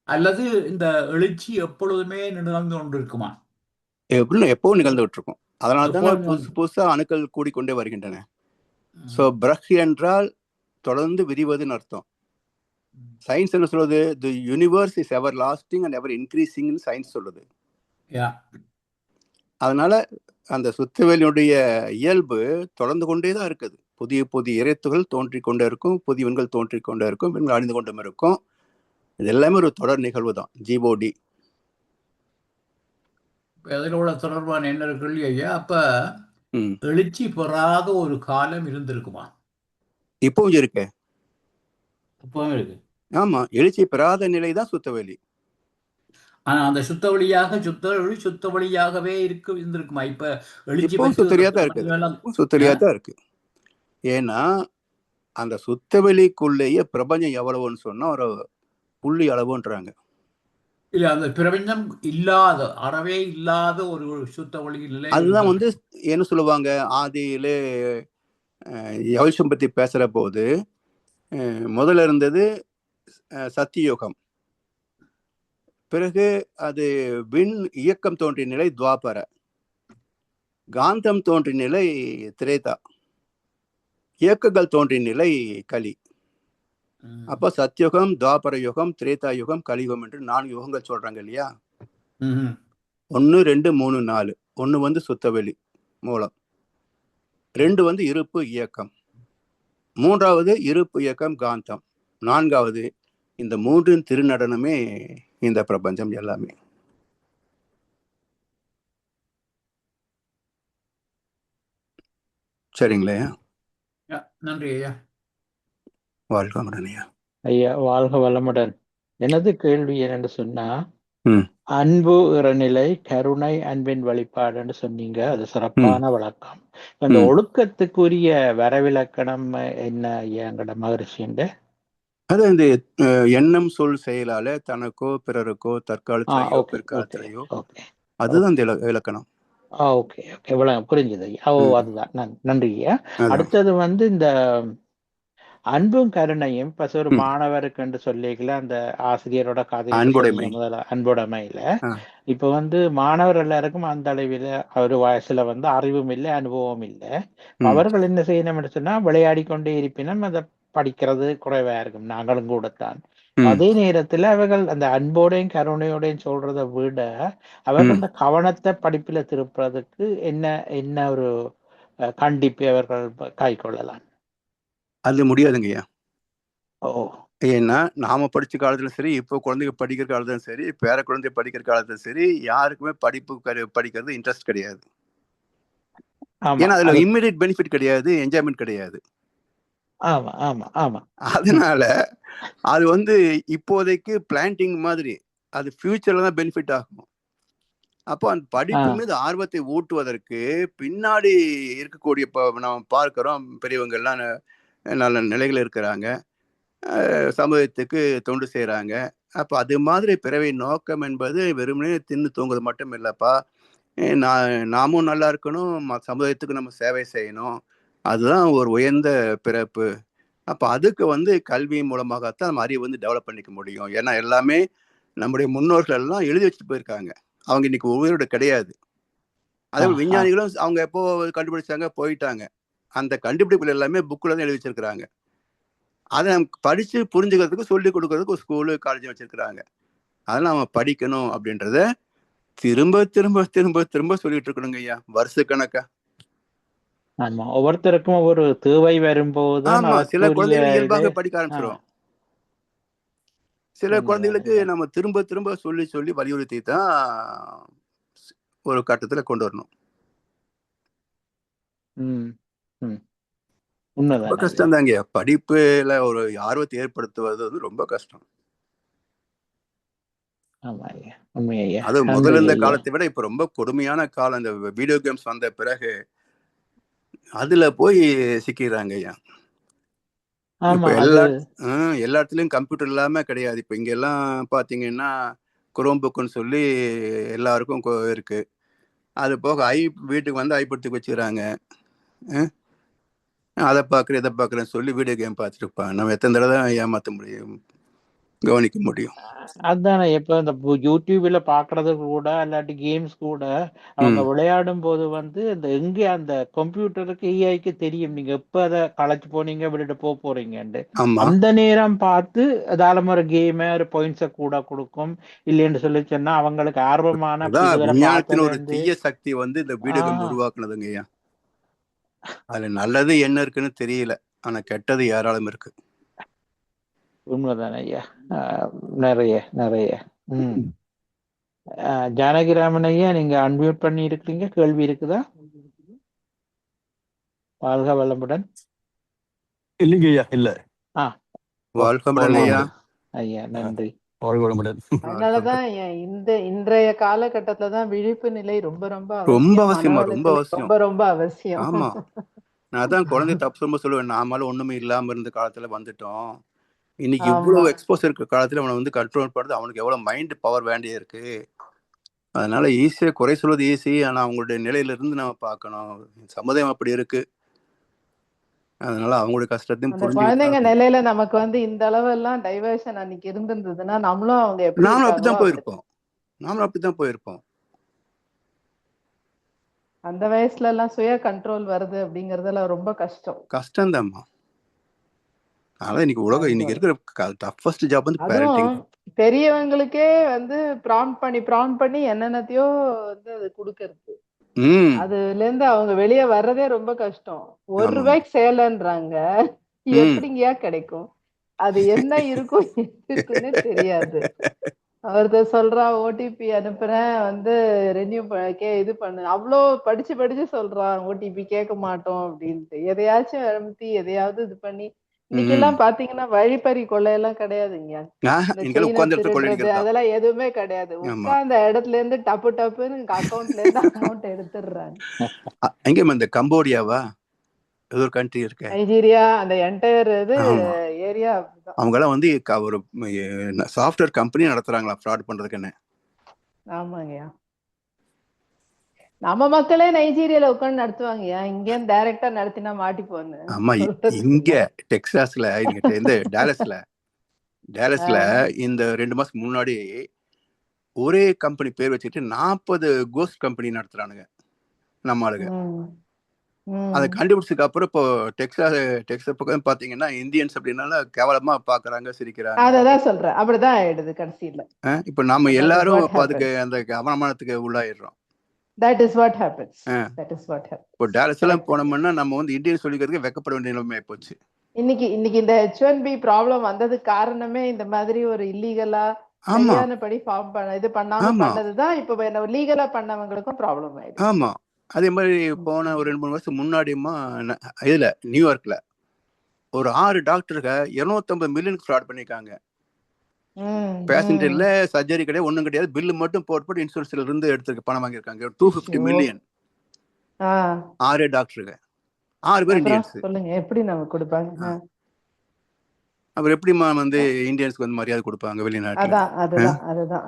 அல்லது இந்த எழுச்சி எப்பொழுதுமே நிகழ்ந்து கொண்டு இருக்குமா? எப்பவும் நிகழ்ந்துகிட்டு இருக்கும். அதனால்தான் புதுசா அணுக்கள் கூடிக்கொண்டே வருகின்றன. சோ பிரஹ் என்றால் தொடர்ந்து விரிவதுன்னு அர்த்தம். சயின்ஸ் என்ன சொல்றது? The universe is ever lasting and ever increasing science சொல்லுது. அதனால அந்த சுத்தவெளியுடைய இயல்பு தொடர்ந்து கொண்டே தான் இருக்குது. புதிய புதிய இறைத்துகள் தோன்றிக் கொண்டே இருக்கும், புதிய விண்கள் தோன்றிக் கொண்டே இருக்கும், விண்கள் அழிந்து கொண்டும் இருக்கும். இது எல்லாமே ஒரு தொடர் நிகழ்வு தான், ஜிஓடி. அதில் உள்ள தொடர்பான என்ன கேள்வி ஐயா, அப்ப எழுச்சி பெறாத ஒரு காலம் இருந்திருக்குமா? இப்பவும் இருக்கு. இப்பவும் இருக்கு. ஆமா, எழுச்சி பெறாத நிலை தான் சுத்தவெளி. ஆனா அந்த சுத்த வழியாகவே இருந்திருக்குமா? இப்ப எழுச்சி சுத்தரியா தான் இருக்குது, சுத்தரியா தான் இருக்கு. ஏன்னா அந்த சுத்தவெளிக்குள்ளேயே பிரபஞ்சம் எவ்வளவுன்னு சொன்னா ஒரு புள்ளி அளவுன்றாங்க. இல்ல அந்த பிரபஞ்சம் இல்லாத அறவே இல்லாத ஒரு சுத்த ஒளி நிலை. அதுதான் வந்து என்ன சொல்லுவாங்க, ஆதியிலே யவசம் பத்தி பேசுற போது முதல்ல இருந்தது சத்தியுகம், பிறகு அது விண் இயக்கம் தோன்றிய நிலை துவாபர, காந்தம் தோன்றிய நிலை திரேதா, இயக்கங்கள் தோன்றிய நிலை கலி. அப்போ சத்தியுகம், துவாபர யுகம், திரேதா யுகம், கலியுகம் என்று 4 யுகங்கள் சொல்றாங்க இல்லையா? 1 2 3 4. 1 வந்து சுத்தவெளி மூலம், 2 வந்து இருப்பு இயக்கம், 3வது இருப்பு இயக்கம் காந்தம், 4வது இந்த 3 திருநடனமே இந்த பிரபஞ்சம் எல்லாமே. சரிங்களா? நன்றி ஐயா. வாழ்க வளமுடன் ஐயா. ஐயா வாழ்க வளமுடன். எனது கேள்வி என்னன்னு சொன்னா, அன்பு இறநிலை, கருணை, அன்பின் வெளிப்பாடுன்னு சொன்னீங்க. அது சிறப்பான வழக்கம். அந்த ஒழுக்கத்துக்குரிய வரவிலக்கணம் என்ன ஐயா எங்கட மகரிஷிண்ட? அது இந்த எண்ணம் சொல் செயலால தனக்கோ பிறருக்கோ தற்காலத்திலேயோ பிற்காலத்திலேயோ, அதுதான் இந்த இலக்கணம். ஓகே ஓகே, இவ்வளவு புரிஞ்சுது ஐயா. அதுதான், நன்றி ஐயா. அடுத்தது வந்து இந்த அன்பும் கருணையும் இப்ப ஒரு மாணவருக்கு என்று சொல்லிக்கல அந்த ஆசிரியரோட கதை முதல்ல அன்புடைமையில இப்ப வந்து மாணவர் எல்லாருக்கும் அந்த அளவில் ஒரு வயசுல வந்து அறிவும் இல்லை, அனுபவம் இல்லை. அவர்கள் என்ன செய்யணும்னு சொன்னா விளையாடி கொண்டே இருப்பினும் அதை படிக்கிறது குறைவா இருக்கும். நாங்களும் கூடத்தான். அதே நேரத்துல அவர்கள் அந்த அன்போடையும் கருணையோடையும் சொல்றதை விட அவர்கள் அந்த கவனத்தை படிப்புல திருப்புறதுக்கு என்ன என்ன ஒரு கண்டிப்பை அவர்கள் கை கொள்ளலாம்? அது முடியாதுங்கய்யா. ஓ, ஏன்னா நாம படிச்ச காலத்துல சரி, இப்போ குழந்தைங்க படிக்கிற காலத்துல சரி, பேர குழந்தை படிக்கிற காலத்துல சரி, யாருக்குமே படிக்கிறது இன்ட்ரெஸ்ட் கிடையாது. ஏன்னா அதுல இம்மிடியட் பெனிஃபிட் கிடையாது, என்ஜாய்மெண்ட் கிடையாது. ஆமா ஆமா ஆமா. அதனால அது வந்து இப்போதைக்கு பிளான்டிங் மாதிரி, அது ஃபியூச்சர்ல தான் பெனிஃபிட் ஆகும். அப்போ அந்த படிப்பு மீது ஆர்வத்தை ஊட்டுவதற்கு பின்னாடி இருக்கக்கூடிய நம்ம பார்க்கிறோம், பெரியவங்க எல்லாம் நல்ல நிலைகள் இருக்கிறாங்க, சமூகத்துக்கு தொண்டு செய்யறாங்க. அப்ப அது மாதிரி பிறவை நோக்கம் என்பது வெறுமனே தின்னு தூங்குறது மட்டும் இல்லப்பா, நாமும் நல்லா இருக்கணும், சமுதாயத்துக்கு நம்ம சேவை செய்யணும், அதுதான் ஒரு உயர்ந்த பிறப்பு. அப்ப அதுக்கு வந்து கல்வி மூலமாகத்தான் நம்ம அறிவை வந்து டெவலப் பண்ணிக்க முடியும். ஏன்னா எல்லாமே நம்முடைய முன்னோர்கள் எல்லாம் எழுதி வச்சுட்டு போயிருக்காங்க, அவங்க இன்னைக்கு உயிரோட கிடையாது. அதே விஞ்ஞானிகளும் அவங்க எப்போ கண்டுபிடிச்சாங்க, போயிட்டாங்க. அந்த கண்டுபிடிப்புகள் எல்லாமே புக்கில் தான் எழுதி வச்சிருக்கிறாங்க. அதை நமக்கு படிச்சு புரிஞ்சுக்கிறதுக்கு சொல்லி கொடுக்கறதுக்கு ஒரு ஸ்கூலு காலேஜ் வச்சிருக்கிறாங்க. அதெல்லாம் நம்ம படிக்கணும் அப்படின்றத திரும்ப திரும்ப திரும்ப திரும்ப சொல்லிட்டு இருக்கணுங்க ஐயா, வருஷ கணக்கா. ஆமா, ஒவ்வொருத்தருக்கும் ஒரு தேவை வரும்போது சில குழந்தைகள் இயல்பாக படிக்க ஆரம்பிச்சிடும். சில குழந்தைகளுக்கு நம்ம திரும்ப திரும்ப சொல்லி சொல்லி வலியுறுத்தி தான் ஒரு கட்டத்துல கொண்டு வரணும். ரொம்ப கஷ்டம் தாங்க படிப்புல ஒரு ஆர்வத்தை ஏற்படுத்துவது வந்து ரொம்ப கஷ்டம். அது முதல்ல இருந்த காலத்தை விட இப்ப ரொம்ப கொடுமையான காலம். இந்த வீடியோ கேம்ஸ் வந்த பிறகு அதுல போய் சிக்கிறாங்க ஐயா. இப்ப எல்லா இடத்துலயும் கம்ப்யூட்டர் இல்லாம கிடையாது. இப்ப இங்க எல்லாம் பாத்தீங்கன்னா குரோம் புக்குன்னு சொல்லி எல்லாருக்கும் இருக்கு. அது போக வீட்டுக்கு வந்து ஐபடுத்தி வச்சுக்கிறாங்க. அதை பாக்குறேன் இதை பாக்குறேன்னு சொல்லி வீடியோ கேம் பார்த்துட்டு இருப்பாங்க. நம்ம எத்தனை தடவை தான் ஏமாத்த முடியும், கவனிக்க முடியும்? அதுதானே இப்ப இந்த யூடியூப்ல பாக்குறது கூட இல்லாட்டி கேம்ஸ் கூட அவங்க விளையாடும் போது வந்து இந்த எங்க அந்த கம்ப்யூட்டருக்கு ஏஐக்கு தெரியும் நீங்க எப்ப அதை களைச்சு போனீங்க விட்டுட்டு போறீங்கன்னு. அந்த நேரம் பார்த்து அதால ஒரு கேம ஒரு பாயிண்ட்ஸ கூட கொடுக்கும். இல்லைன்னு சொல்லி சொன்னா அவங்களுக்கு ஆர்வமான விஞ்ஞானத்தின் ஒரு தீய சக்தி வந்து இந்த வீடியோ கேம் உருவாக்குனதுங்க ஐயா. அதுல நல்லது என்ன இருக்குன்னு தெரியல, ஆனா கெட்டது ஏராளம் இருக்கு. உண்மைதானே ஐயா, நிறைய நிறைய. ஜானகிராமன் ஐயா, நீங்க அன்மியூட் பண்ணி இருக்கிறீங்க, கேள்வி இருக்குதா? வாழ்க வளமுடன். இல்லைங்க ஐயா, இல்ல. வாழ்க வளமுடன் ஐயா. ஐயா நன்றி. வாழ்க வளமுடன். அதனாலதான் இன்றைய காலகட்டத்துலதான் விழிப்பு நிலை ரொம்ப ரொம்ப ரொம்ப அவசியமா, ரொம்ப அவசியம், ரொம்ப ரொம்ப அவசியம். ஆமா, நான் தான் குழந்தை தப்பு ரொம்ப சொல்லுவேன். நாமளும் ஒண்ணுமே இல்லாம இருந்த காலத்துல வந்துட்டோம், இன்னைக்கு ஆமா. இவ்வளவு எக்ஸ்போஸ் இருக்கிற காலத்துல அவனை வந்து கண்ட்ரோல் பண்ணுறது அவனுக்கு எவ்வளவு மைண்ட் பவர் வேண்டிய இருக்கு. அதனால ஈஸியா குறை சொல்வது ஈஸி. ஆனா அவங்களுடைய நிலையில இருந்து நம்ம பார்க்கணும். சமுதாயம் அப்படி இருக்கு. அதனால அவங்களுடைய கஷ்டத்தையும் அந்த குழந்தைங்க புரிஞ்சுக்கிட்டு நிலையில நமக்கு வந்து இந்த அளவு எல்லாம் டைவர்ஷன் அன்னைக்கு இருந்திருந்ததுன்னா நம்மளும் அவங்க எப்படி நாமளும் இருக்காங்களோ அப்படித்தான் அப்படி போயிருப்போம். நாமளும் அப்படித்தான் போயிருப்போம். அந்த வயசுல எல்லாம் சுய கண்ட்ரோல் வருது அப்படிங்கறதுல ரொம்ப கஷ்டம்தாம்மா. அதனால இன்னைக்கு உலகம் இன்னைக்கு கஷ்டம். இருக்கிற டஃபஸ்ட் ஜாப் வந்து அதுவும் பேரண்டிங். பெரியவங்களுக்கே வந்து ப்ராம்ப்ட் பண்ணி என்னென்னத்தையோ வந்து அது கொடுக்கறது. அதுல இருந்து அவங்க வெளியே வர்றதே ரொம்ப கஷ்டம். ₹1 சேலன்றாங்க, எப்படிங்கயா கிடைக்கும்? அது என்ன இருக்கும் இருக்குன்னு தெரியாது. ஒருத்தர் சொல்றான் ஓடிபி அனுப்புறேன் வந்து ரெனியூ இது பண்ணு, அவ்வளோ படிச்சு சொல்றான் ஓடிபி கேட்க மாட்டோம் அப்படின்ட்டு. எதையாச்சும் அனுப்பி எதையாவது இது பண்ணி இன்னைக்கு எல்லாம் பாத்தீங்கன்னா வழிப்பறி கொள்ளையெல்லாம் கிடையாதுங்க. இந்த செயினை திருடுறது அதெல்லாம் எதுவுமே கிடையாது. உட்கார்ந்த இடத்துல இருந்து டப்பு டப்புன்னு அக்கௌண்ட்ல இருந்து அமௌண்ட் எடுத்துடுறாங்க. எங்க இந்த கம்போடியாவா ஏதோ ஒரு கண்ட்ரி இருக்கு, நைஜீரியா, அந்த என்டையர் இது ஏரியா. அவங்க எல்லாம் வந்து ஒரு சாஃப்ட்வேர் கம்பெனி நடத்துறாங்களா ஃப்ராட் பண்றதுக்குன்னு. ஆமாங்கய்யா, நம்ம மக்களே நைஜீரியால உட்காந்து நடத்துவாங்கய்யா. இங்க டைரக்டா நடத்தினா மாட்டி போன்னு. ஆமா, இங்க டெக்சாஸ்ல இந்த டேலஸ்ல இந்த 2 மாசத்துக்கு முன்னாடி ஒரே கம்பெனி பேர் வச்சுட்டு 40 கோஸ்ட் கம்பெனி நடத்துறானுங்க நம்ம ஆளுங்க. அதை கண்டுபிடிச்சதுக்கு அப்புறம் இப்போ டெக்சாஸ் பக்கம் பாத்தீங்கன்னா இந்தியன்ஸ் அப்படின்னால கேவலமா பாக்குறாங்க, சிரிக்கிறாங்க. அததான் சொல்றேன், அப்படிதான் ஆயிடுது கடைசியில. இப்ப நாம எல்லாரும் அதுக்கு அந்த அவமானத்துக்கு உள்ளாயிடுறோம். That is what happens. இப்போ டாலஸ் எல்லாம் போனோம்னா நம்ம வந்து இந்தியன் சொல்லிக்கிறதுக்கு வெக்கப்பட வேண்டிய நிலைமை போச்சு. இன்னைக்கு இந்த H1B ப்ராப்ளம் வந்ததுக்கு காரணமே இந்த மாதிரி ஒரு இல்லீகலா சரியானபடி ஃபார்ம் இது பண்ணாம பண்ணதுதான். இப்ப லீகலா பண்ணவங்களுக்கும் ப்ராப்ளம் ஆயிடுச்சு. ஆமா, அதே மாதிரி போன ஒரு 2-3 வருஷம் முன்னாடியுமா இதுல நியூயார்க்ல ஒரு 6 டாக்டருக்கு 250 மில்லியனுக்கு ஃப்ராட் பண்ணிருக்காங்க. பேசஞ்சர் இல்ல, சர்ஜரி கிடையாது, ஒண்ணும் கிடையாது, பில்லு மட்டும் போட்டு இன்சூரன்ஸ்ல இருந்து எடுத்துருக்கு பணம் வாங்கியிருக்காங்க. 250 மில்லியன் 6 டாக்டருக்கு, 6 பேர் இந்தியன்ஸ். சொல்லுங்க எப்படி நமக்கு கொடுப்பாங்க? அவர் எப்படிமா வந்து இந்தியன்ஸ்க்கு வந்து மரியாதை கொடுப்பாங்க வெளிநாட்டுல? அதுதான்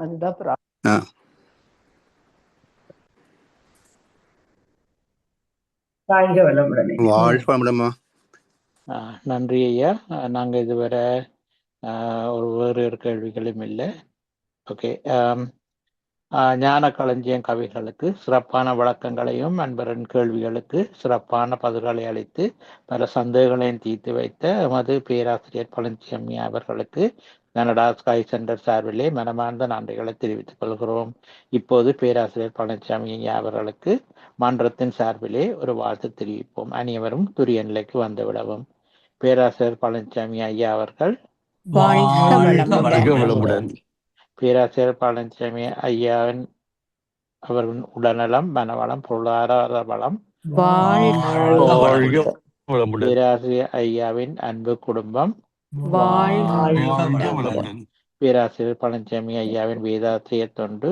வாழ்க்கை. நன்றி ஐயா. நாங்க இதுவரை ஒரு வேறு கேள்விகளும் இல்லை. ஓகே, ஞான களஞ்சியம் கவிகளுக்கு சிறப்பான விளக்கங்களையும் அன்பரின் கேள்விகளுக்கு சிறப்பான பதில்களை அளித்து பல சந்தேகங்களையும் தீர்த்து வைத்த எமது பேராசிரியர் பழனிசாமி அவர்களுக்கு கனடா ஸ்கை சென்டர் சார்பிலே மனமார்ந்த நன்றிகளை தெரிவித்துக் கொள்கிறோம். இப்போது பேராசிரியர் பழனிசாமி அவர்களுக்கு மன்றத்தின் சார்பிலே ஒரு வாழ்த்து தெரிவிப்போம். அனைவரும் துரிய நிலைக்கு வந்துவிடவும். பேராசிரியர் பழனிசாமி ஐயா அவர்கள். பேராசிரியர் பழனிசாமி ஐயாவின் அவர்களின் உடல்நலம், மனவளம், பொருளாதார வளம், பேராசிரியர் ஐயாவின் அன்பு குடும்பம், பேராசிரியர் பழனிசாமி ஐயாவின் வேதாத்திரிய தொண்டு,